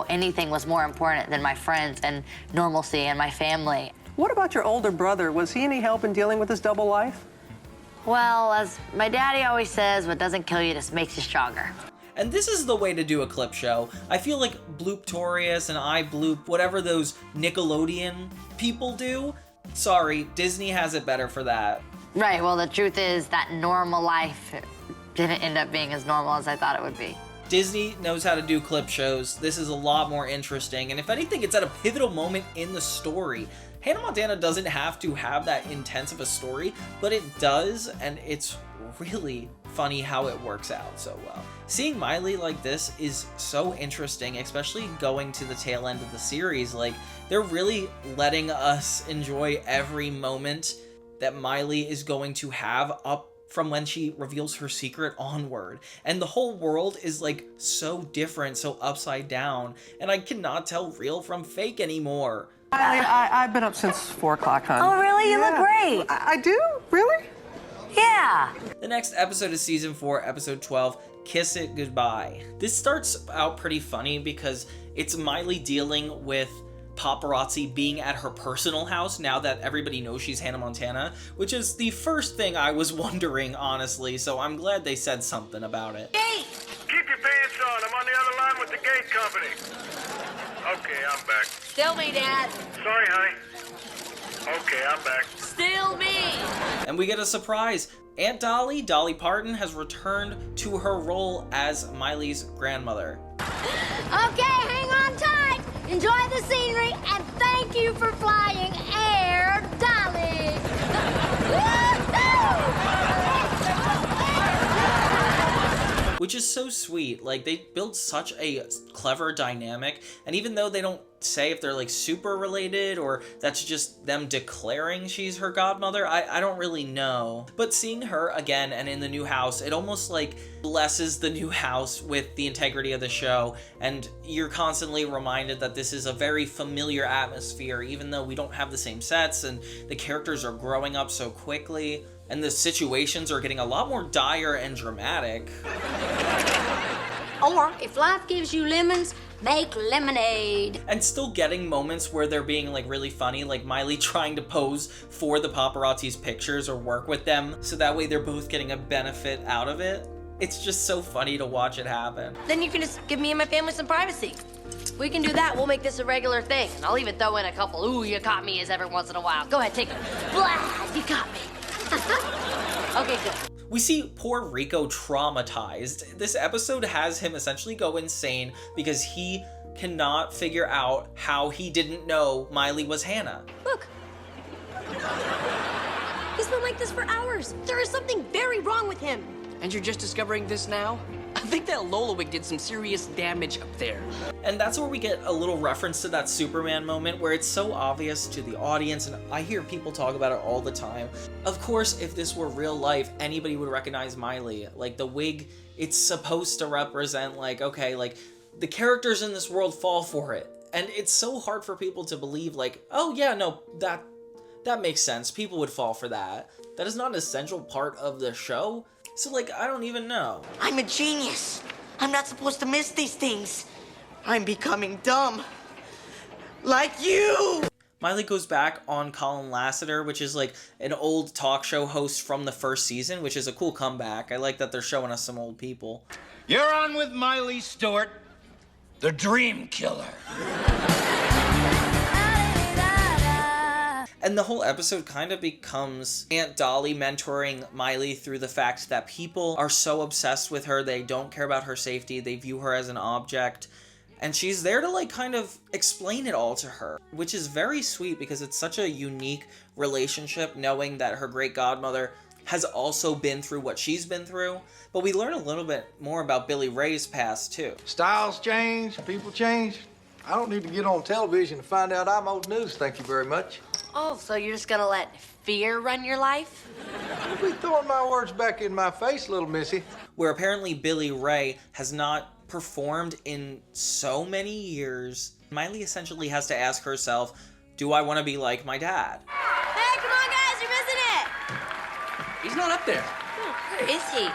F: anything was more important than my friends and normalcy and my family.
O: What about your older brother? Was he any help in dealing with his double life?
F: Well, as my daddy always says, what doesn't kill you just makes you stronger.
C: And this is the way to do a clip show. I feel like Blooptorious and iBloop, whatever those Nickelodeon people do, sorry, Disney has it better for that.
F: Right, well, the truth is that normal life didn't end up being as normal as I thought it would be.
C: Disney knows how to do clip shows. This is a lot more interesting, and if anything, it's at a pivotal moment in the story. Hannah Montana doesn't have to have that intense of a story, but it does, and it's really funny how it works out so well. Seeing Miley like this is so interesting, especially going to the tail end of the series. Like, they're really letting us enjoy every moment that Miley is going to have up from when she reveals her secret onward. And the whole world is like so different, so upside down, and I cannot tell real from fake anymore.
O: I've been up since 4 o'clock, hon.
F: Oh, really? You look great.
O: I do? Really?
F: Yeah.
C: The next episode is season 4, episode 12, Kiss It Goodbye. This starts out pretty funny because it's Miley dealing with paparazzi being at her personal house now that everybody knows she's Hannah Montana, which is the first thing I was wondering, honestly, so I'm glad they said something about it.
F: Gate!
P: Keep your pants on. I'm on the other line with the gate company. Okay, I'm back.
F: Still me, Dad.
P: Sorry, honey. Okay, I'm back.
F: Still me.
C: And we get a surprise. Aunt Dolly Parton, has returned to her role as Miley's grandmother.
G: Okay, hang on tight. Enjoy the scenery, and thank you for flying Air Dolly.
C: Which which is so sweet. Like, they build such a clever dynamic, and even though they don't say if they're like super related or that's just them declaring she's her godmother, I don't really know. But seeing her again and in the new house, it almost like blesses the new house with the integrity of the show, and you're constantly reminded that this is a very familiar atmosphere, even though we don't have the same sets and the characters are growing up so quickly and the situations are getting a lot more dire and dramatic.
G: Or, if life gives you lemons, make lemonade.
C: And still getting moments where they're being like really funny, like Miley trying to pose for the paparazzi's pictures or work with them, so that way they're both getting a benefit out of it. It's just so funny to watch it happen.
F: Then you can just give me and my family some privacy. We can do that. We'll make this a regular thing. And I'll even throw in a couple, ooh, you caught me, every once in a while. Go ahead, take it. Blah, you got me. Okay, good.
C: We see poor Rico traumatized. This episode has him essentially go insane because he cannot figure out how he didn't know Miley was Hannah.
L: Look. He's been like this for hours. There is something very wrong with him.
D: And you're just discovering this now? I think that Lola wig did some serious damage up there.
C: And that's where we get a little reference to that Superman moment where it's so obvious to the audience, and I hear people talk about it all the time. Of course, if this were real life, anybody would recognize Miley. Like, the wig, it's supposed to represent, like, okay, like, the characters in this world fall for it. And it's so hard for people to believe, like, oh yeah, no, that makes sense. People would fall for that. That is not an essential part of the show. So, like, I don't even know.
J: I'm a genius. I'm not supposed to miss these things. I'm becoming dumb. Like you!
C: Miley goes back on Colin Lassiter, which is like an old talk show host from the first season, which is a cool comeback. I like that they're showing us some old people.
A: You're on with Miley Stewart, the dream killer.
C: And the whole episode kind of becomes Aunt Dolly mentoring Miley through the fact that people are so obsessed with her, they don't care about her safety, they view her as an object, and she's there to like kind of explain it all to her, which is very sweet because it's such a unique relationship, knowing that her great godmother has also been through what she's been through. But we learn a little bit more about Billy Ray's past too.
E: Styles change, people change. I don't need to get on television to find out I'm old news, thank you very much.
F: Oh, so you're just gonna let fear run your life?
E: Don't be throwing my words back in my face, little missy.
C: Where apparently Billy Ray has not performed in so many years. Miley essentially has to ask herself, do I want to be like my dad?
L: Hey, come on, guys, you're missing it.
D: He's not up there.
F: Where is he?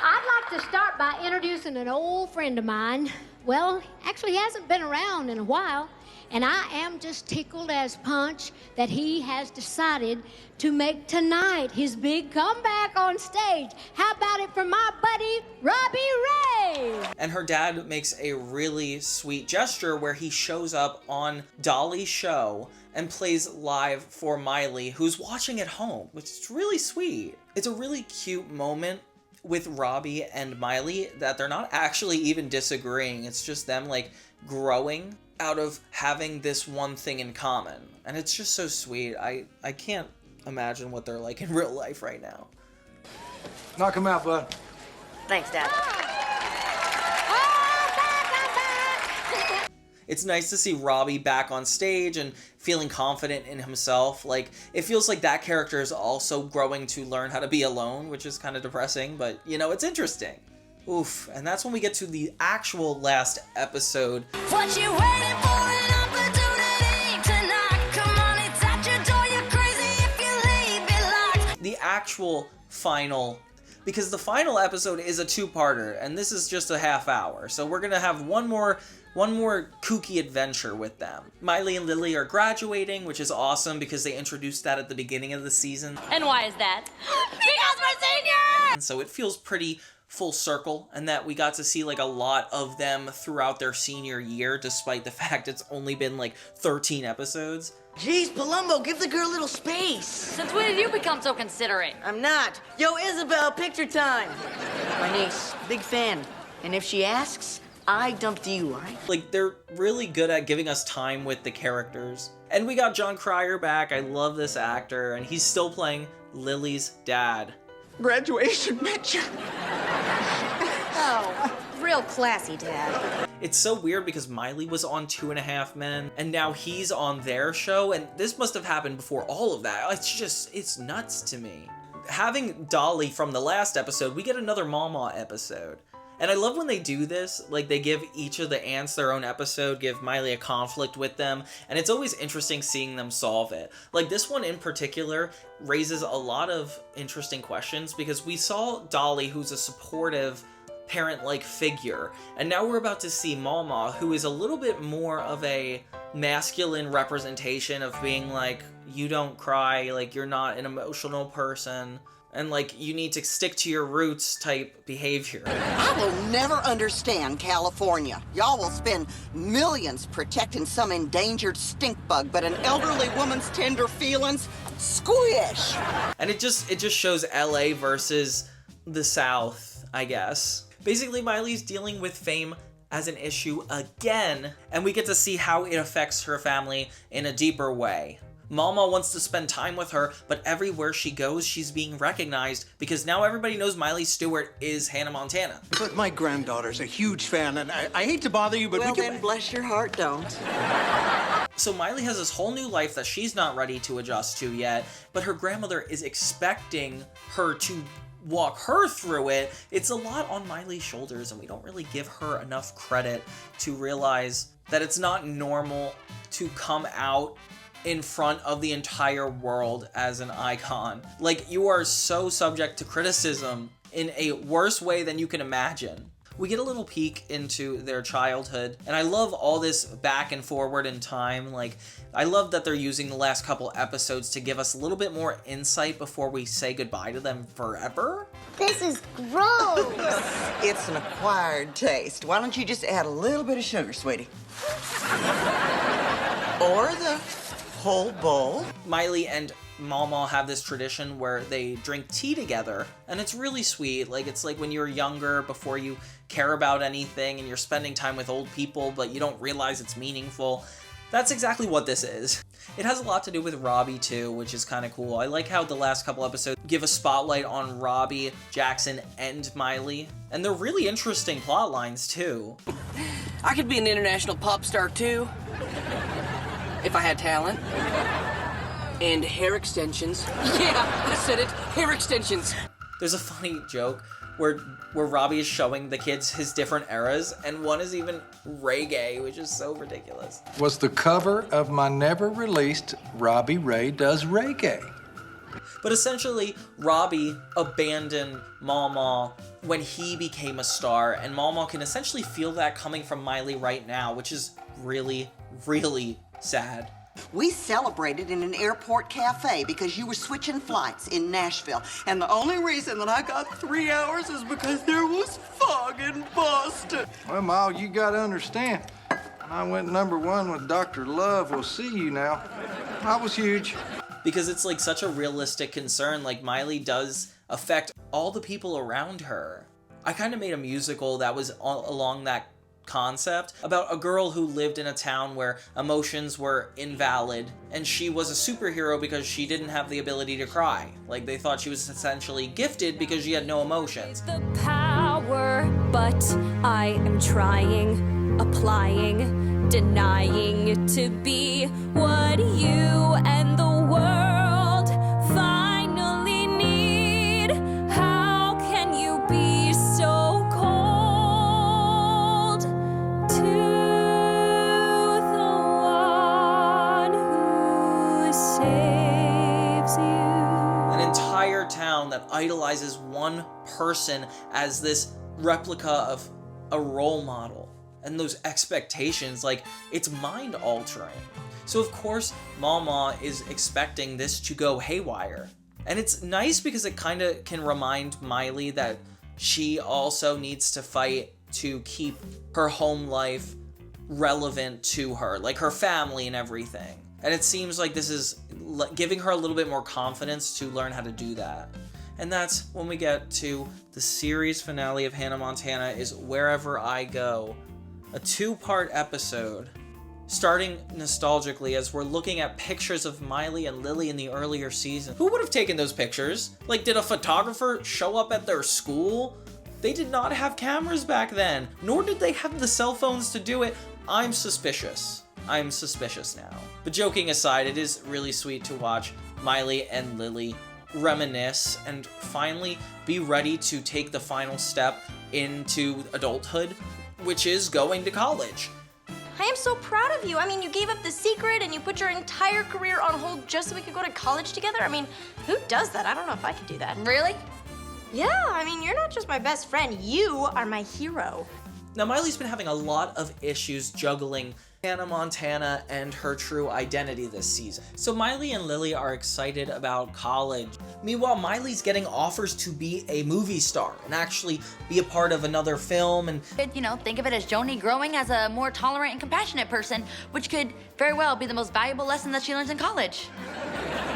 G: I'd like to start by introducing an old friend of mine. Well, actually, he hasn't been around in a while, and I am just tickled as punch that he has decided to make tonight his big comeback on stage. How about it for my buddy, Robbie Ray?
C: And her dad makes a really sweet gesture where he shows up on Dolly's show and plays live for Miley, who's watching at home, which is really sweet. It's a really cute moment with Robbie and Miley that they're not actually even disagreeing. It's just them like growing out of having this one thing in common. And it's just so sweet. I can't imagine what they're like in real life right now.
E: Knock him out, bud.
F: Thanks, Dad.
C: It's nice to see Robbie back on stage and feeling confident in himself. Like, it feels like that character is also growing to learn how to be alone, which is kind of depressing, but, you know, it's interesting. Oof, and that's when we get to the actual last episode.
L: What you waiting for, an opportunity tonight? Come on, it's at your door, you're crazy if you leave it locked.
C: The actual final, because the final episode is a two-parter, and this is just a half hour, so we're gonna have one more kooky adventure with them. Miley and Lily are graduating, which is awesome because they introduced that at the beginning of the season.
F: And why is that?
L: Because we're seniors!
C: And so it feels pretty full circle, and that we got to see like a lot of them throughout their senior year, despite the fact it's only been like 13 episodes.
J: Jeez, Palumbo, give the girl a little space.
F: Since when did you become so considerate?
J: I'm not. Yo, Isabel, picture time. My niece, big fan. And if she asks, I dumped you, all right?
C: Like, they're really good at giving us time with the characters. And we got John Cryer back. I love this actor, and he's still playing Lily's dad.
I: Graduation picture.
L: real classy, Dad.
C: It's so weird because Miley was on 2.5 Men, and now he's on their show, and this must have happened before all of that. It's nuts to me. Having Dolly from the last episode, we get another Mama episode. And I love when they do this, like they give each of the aunts their own episode, give Miley a conflict with them, and it's always interesting seeing them solve it. Like this one in particular raises a lot of interesting questions because we saw Dolly, who's a supportive parent-like figure, and now we're about to see Mama, who is a little bit more of a masculine representation of being like, you don't cry, like you're not an emotional person, and like you need to stick to your roots type behavior.
Q: I will never understand California. Y'all will spend millions protecting some endangered stink bug, but an elderly woman's tender feelings, squish.
C: And it just shows LA versus the South, I guess. Basically, Miley's dealing with fame as an issue again, and we get to see how it affects her family in a deeper way. Mama wants to spend time with her, but everywhere she goes, she's being recognized because now everybody knows Miley Stewart is Hannah Montana.
E: But my granddaughter's a huge fan, and I hate to bother you, but
Q: well, then bless your heart, don't.
C: So Miley has this whole new life that she's not ready to adjust to yet, but her grandmother is expecting her to walk her through it. It's a lot on Miley's shoulders, and we don't really give her enough credit to realize that it's not normal to come out in front of the entire world as an icon. Like, you are so subject to criticism in a worse way than you can imagine. We get a little peek into their childhood, and I love all this back and forward in time. Like, I love that they're using the last couple episodes to give us a little bit more insight before we say goodbye to them forever.
L: This is gross.
Q: It's an acquired taste. Why don't you just add a little bit of sugar, sweetie? Or the whole bowl.
C: Miley and Mama have this tradition where they drink tea together, and it's really sweet. Like, it's like when you're younger, before you care about anything, and you're spending time with old people, but you don't realize it's meaningful. That's exactly what this is. It has a lot to do with Robbie, too, which is kind of cool. I like how the last couple episodes give a spotlight on Robbie, Jackson, and Miley, and they're really interesting plot lines, too.
D: I could be an international pop star, too, if I had talent. And hair extensions. Yeah, I said it. Hair extensions.
C: There's a funny joke where Robbie is showing the kids his different eras, and one is even reggae, which is so ridiculous.
E: Was the cover of my never-released Robbie Ray Does Reggae.
C: But essentially, Robbie abandoned Mama when he became a star, and Mama can essentially feel that coming from Miley right now, which is really, really sad.
Q: We celebrated in an airport cafe because you were switching flights in Nashville. And the only reason that I got 3 hours is because there was fog in Boston.
E: Well, Ma, you gotta understand. When I went #1 with Dr. Love, We'll See You Now, I was huge.
C: Because it's like such a realistic concern. Like, Miley does affect all the people around her. I kind of made a musical that was along that concept about a girl who lived in a town where emotions were invalid, and she was a superhero because she didn't have the ability to cry. Like, they thought she was essentially gifted because she had no emotions.
R: The power, but I am trying, applying, denying it to be what you and the world finally need. How can you be so cold to the one who saves you?
C: An entire town that idolizes one person as this replica of a role model. And those expectations, like, it's mind-altering. So of course, Mama is expecting this to go haywire. And it's nice because it kind of can remind Miley that she also needs to fight to keep her home life relevant to her, like her family and everything. And it seems like this is giving her a little bit more confidence to learn how to do that. And that's when we get to the series finale of Hannah Montana is Wherever I Go. A 2-part episode, starting nostalgically as we're looking at pictures of Miley and Lily in the earlier season. Who would have taken those pictures? Like, did a photographer show up at their school They did not have cameras back then, nor did they have the cell phones to do it. I'm suspicious. I'm suspicious now. But joking aside, it is really sweet to watch Miley and Lily reminisce and finally be ready to take the final step into adulthood, which is going to college.
L: I am so proud of you. I mean, you gave up the secret and you put your entire career on hold just so we could go to college together. I mean, who does that? I don't know if I could do that.
F: Really?
L: Yeah, I mean, you're not just my best friend. You are my hero.
C: Now, Miley's been having a lot of issues juggling Hannah Montana and her true identity this season. So Miley and Lily are excited about college. Meanwhile, Miley's getting offers to be a movie star and actually be a part of another film and...
F: You know, think of it as Joni growing as a more tolerant and compassionate person, which could very well be the most valuable lesson that she learns in college.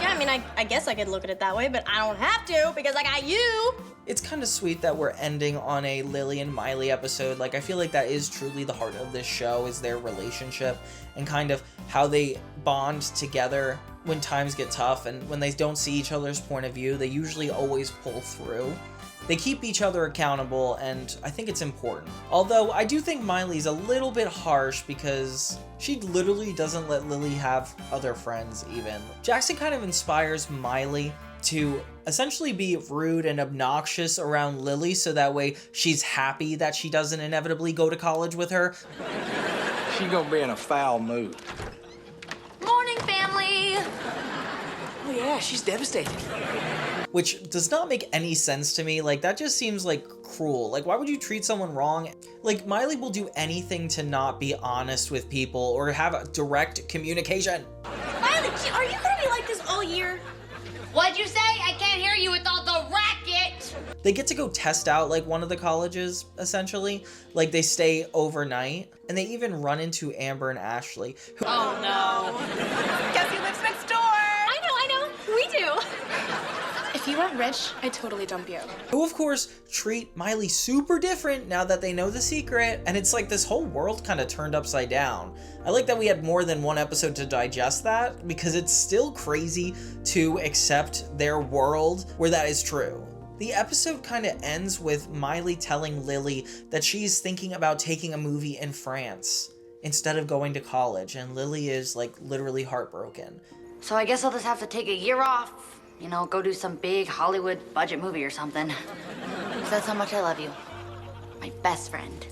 L: Yeah, I mean, I guess I could look at it that way, but I don't have to because I got you.
C: It's kind of sweet that we're ending on a Lily and Miley episode. Like, I feel like that is truly the heart of this show, is their relationship and kind of how they bond together when times get tough, and when they don't see each other's point of view, they usually always pull through. They keep each other accountable, and I think it's important. Although, I do think Miley's a little bit harsh because she literally doesn't let Lily have other friends, even. Jackson kind of inspires Miley to essentially be rude and obnoxious around Lily so that way she's happy that she doesn't inevitably go to college with her.
E: She gonna be in a foul mood.
F: Morning, family!
D: Oh yeah, she's devastated.
C: Which does not make any sense to me. Like, that just seems like cruel. Like, why would you treat someone wrong? Like, Miley will do anything to not be honest with people or have a direct communication.
L: Miley, are you gonna be like this all year?
B: What'd you say? I can't hear you with all the racket.
C: They get to go test out, like, one of the colleges, essentially. Like, they stay overnight, and they even run into Amber and Ashley.
L: Oh, no. Guess who lives next door? I know. We do.
S: If you weren't rich, I'd totally dump you.
C: Who, of course, treat Miley super different now that they know the secret, and it's like this whole world kind of turned upside down. I like that we had more than one episode to digest that, because it's still crazy to accept their world where that is true. The episode kind of ends with Miley telling Lily that she's thinking about taking a movie in France instead of going to college, and Lily is, like, literally heartbroken.
F: So I guess I'll just have to take a year off. You know, go do some big Hollywood budget movie or something. Because that's how much I love you. My best friend.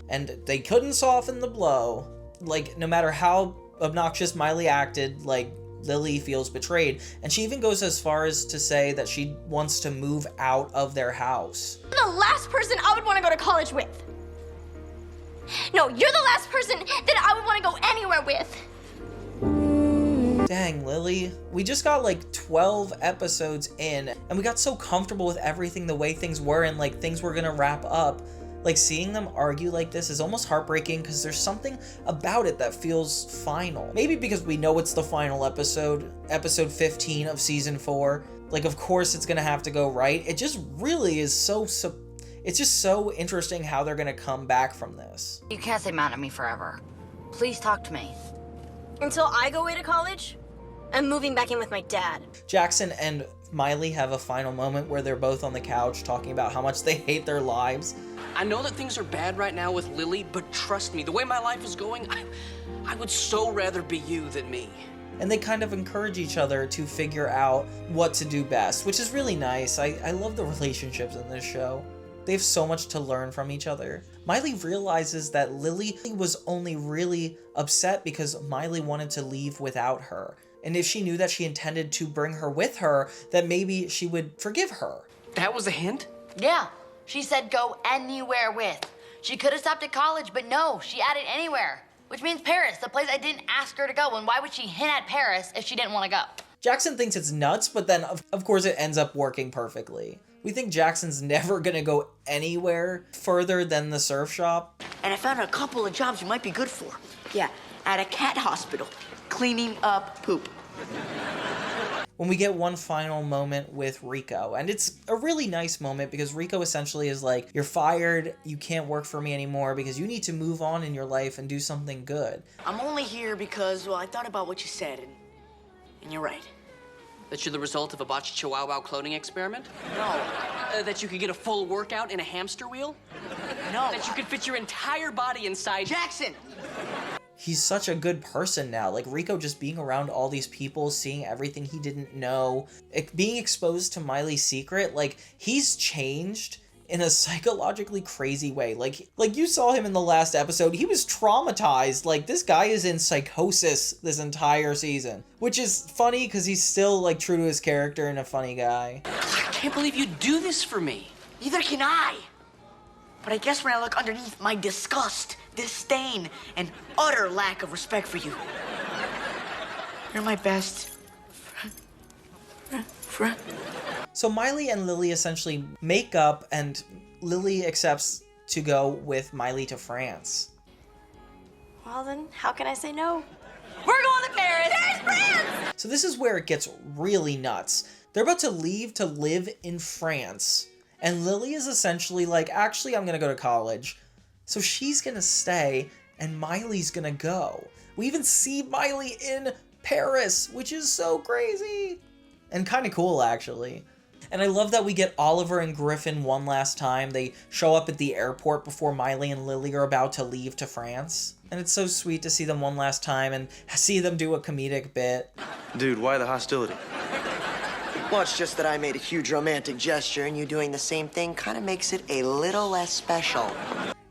C: And they couldn't soften the blow. Like, no matter how obnoxious Miley acted, like, Lily feels betrayed. And she even goes as far as to say that she wants to move out of their house.
L: You're the last person I would want to go to college with. No, you're the last person that I would want to go anywhere with.
C: Dang, Lily. We just got like 12 episodes in, and we got so comfortable with everything the way things were and like things were gonna wrap up. Like, seeing them argue like this is almost heartbreaking because there's something about it that feels final. Maybe because we know it's the final episode, episode 15 of season 4. Like, of course it's gonna have to go right. It just really is it's just so interesting how they're gonna come back from this.
F: You can't stay mad at me forever. Please talk to me.
L: Until I go away to college, I'm moving back in with my dad.
C: Jackson and Miley have a final moment where they're both on the couch talking about how much they hate their lives.
D: I know that things are bad right now with Lily, but trust me, the way my life is going, I would so rather be you than me.
C: And they kind of encourage each other to figure out what to do best, which is really nice. I love the relationships in this show. They have so much to learn from each other. Miley realizes that Lily was only really upset because Miley wanted to leave without her. And if she knew that she intended to bring her with her, that maybe she would forgive her.
D: That was a hint?
F: Yeah. She said go anywhere with. She could have stopped at college, but no, she added anywhere. Which means Paris, the place I didn't ask her to go. And why would she hint at Paris if she didn't want to go?
C: Jackson thinks it's nuts, but then of course it ends up working perfectly. We think Jackson's never gonna go anywhere further than the surf shop.
J: And I found a couple of jobs you might be good for. Yeah, at a cat hospital, cleaning up poop.
C: When we get one final moment with Rico, and it's a really nice moment because Rico essentially is like, you're fired, you can't work for me anymore because you need to move on in your life and do something good.
J: I'm only here because, well, I thought about what you said, and you're right.
D: That you're the result of a botched Chihuahua cloning experiment?
J: No.
D: That you could get a full workout in a hamster wheel?
J: No.
D: That you could fit your entire body inside...
J: Jackson!
C: He's such a good person now. Like, Rico just being around all these people, seeing everything he didn't know, being exposed to Miley's secret, like, he's changed in a psychologically crazy way. Like you saw him in the last episode, he was traumatized. Like, this guy is in psychosis this entire season, which is funny because he's still, like, true to his character and a funny guy.
D: I can't believe you'd do this for me.
J: Neither can I. But I guess when I look underneath my disgust, disdain, and utter lack of respect for you, you're my best friend.
C: So Miley and Lily essentially make up, and Lily accepts to go with Miley to France.
L: Well then, how can I say no? We're going to Paris! There's France!
C: So this is where it gets really nuts. They're about to leave to live in France, and Lily is essentially like, actually, I'm gonna go to college. So she's gonna stay, and Miley's gonna go. We even see Miley in Paris, which is so crazy. And kind of cool, actually. And I love that we get Oliver and Griffin one last time. They show up at the airport before Miley and Lily are about to leave to France. And it's so sweet to see them one last time and see them do a comedic bit.
K: Dude, why the hostility?
J: Well, it's just that I made a huge romantic gesture, and you doing the same thing kind of makes it a little less special.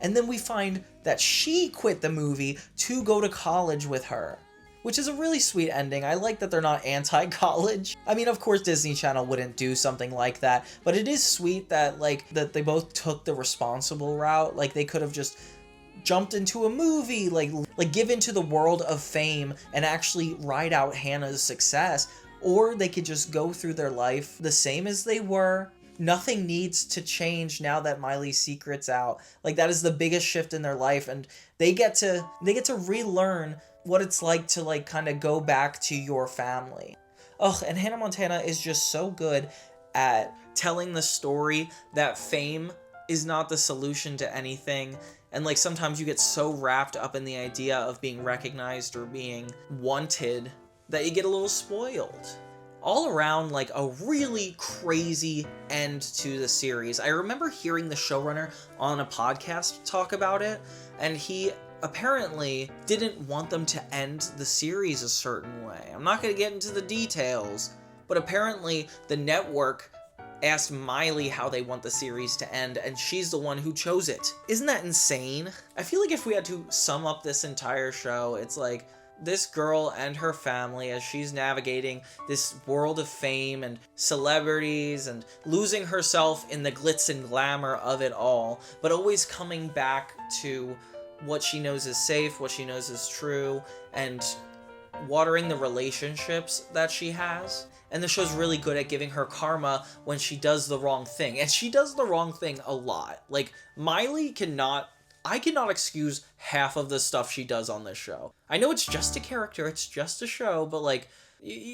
C: And then we find that she quit the movie to go to college with her, which is a really sweet ending. I like that they're not anti-college. I mean, of course, Disney Channel wouldn't do something like that, but it is sweet that, like, that they both took the responsible route. Like, they could have just jumped into a movie, like give into the world of fame and actually ride out Hannah's success, or they could just go through their life the same as they were. Nothing needs to change now that Miley's secret's out. Like, that is the biggest shift in their life, and they get to relearn what it's like to, like, kind of go back to your family. Ugh, and Hannah Montana is just so good at telling the story that fame is not the solution to anything. And, like, sometimes you get so wrapped up in the idea of being recognized or being wanted that you get a little spoiled. All around, like, a really crazy end to the series. I remember hearing the showrunner on a podcast talk about it, and he apparently didn't want them to end the series a certain way. I'm not going to get into the details, but apparently the network asked Miley how they want the series to end, and she's the one who chose it. Isn't that insane? I feel like if we had to sum up this entire show, it's like this girl and her family as she's navigating this world of fame and celebrities and losing herself in the glitz and glamour of it all, but always coming back to what she knows is safe, what she knows is true, and watering the relationships that she has. And the show's really good at giving her karma when she does the wrong thing. And she does the wrong thing a lot. Like, I cannot excuse half of the stuff she does on this show. I know it's just a character, it's just a show, but, like,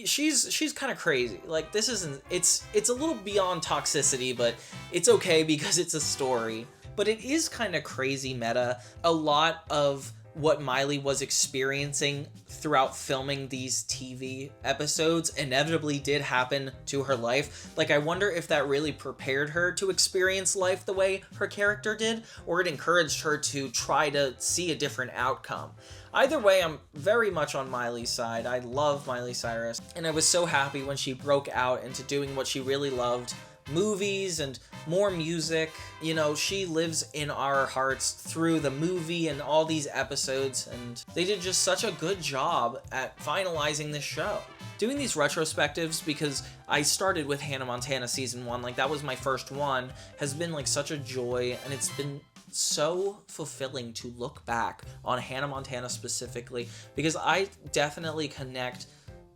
C: she's kind of crazy. Like, this isn't, it's a little beyond toxicity, but it's okay because it's a story. But it is kind of crazy meta. A lot of what Miley was experiencing throughout filming these TV episodes inevitably did happen to her life. Like, I wonder if that really prepared her to experience life the way her character did, or it encouraged her to try to see a different outcome. Either way, I'm very much on Miley's side. I love Miley Cyrus, and I was so happy when she broke out into doing what she really loved, movies and more music. You know, she lives in our hearts through the movie and all these episodes, and they did just such a good job at finalizing this show. Doing these retrospectives, because I started with Hannah Montana season 1, like that was my first one, has been like such a joy, and it's been so fulfilling to look back on Hannah Montana specifically, because I definitely connect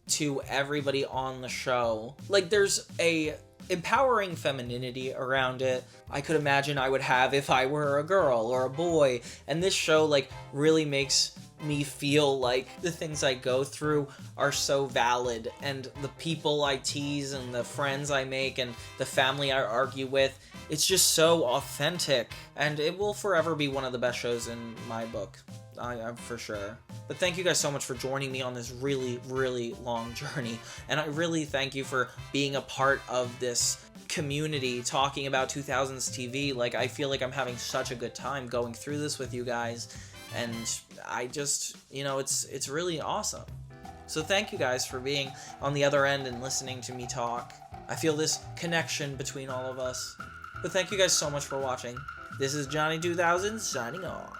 C: to everybody on the show. Like, there's a empowering femininity around it I could imagine I would have if I were a girl or a boy, and this show like really makes me feel like the things I go through are so valid, and the people I tease and the friends I make and the family I argue with, It's just so authentic, and it will forever be one of the best shows in my book. I'm for sure. But thank you guys so much for joining me on this really, really long journey, and I really thank you for being a part of this community talking about 2000s TV. Like, I feel like I'm having such a good time going through this with you guys, and I just, you know, it's really awesome. So thank you guys for being on the other end and listening to me talk. I feel this connection between all of us. But thank you guys so much for watching. This is Johnny 2000 signing off.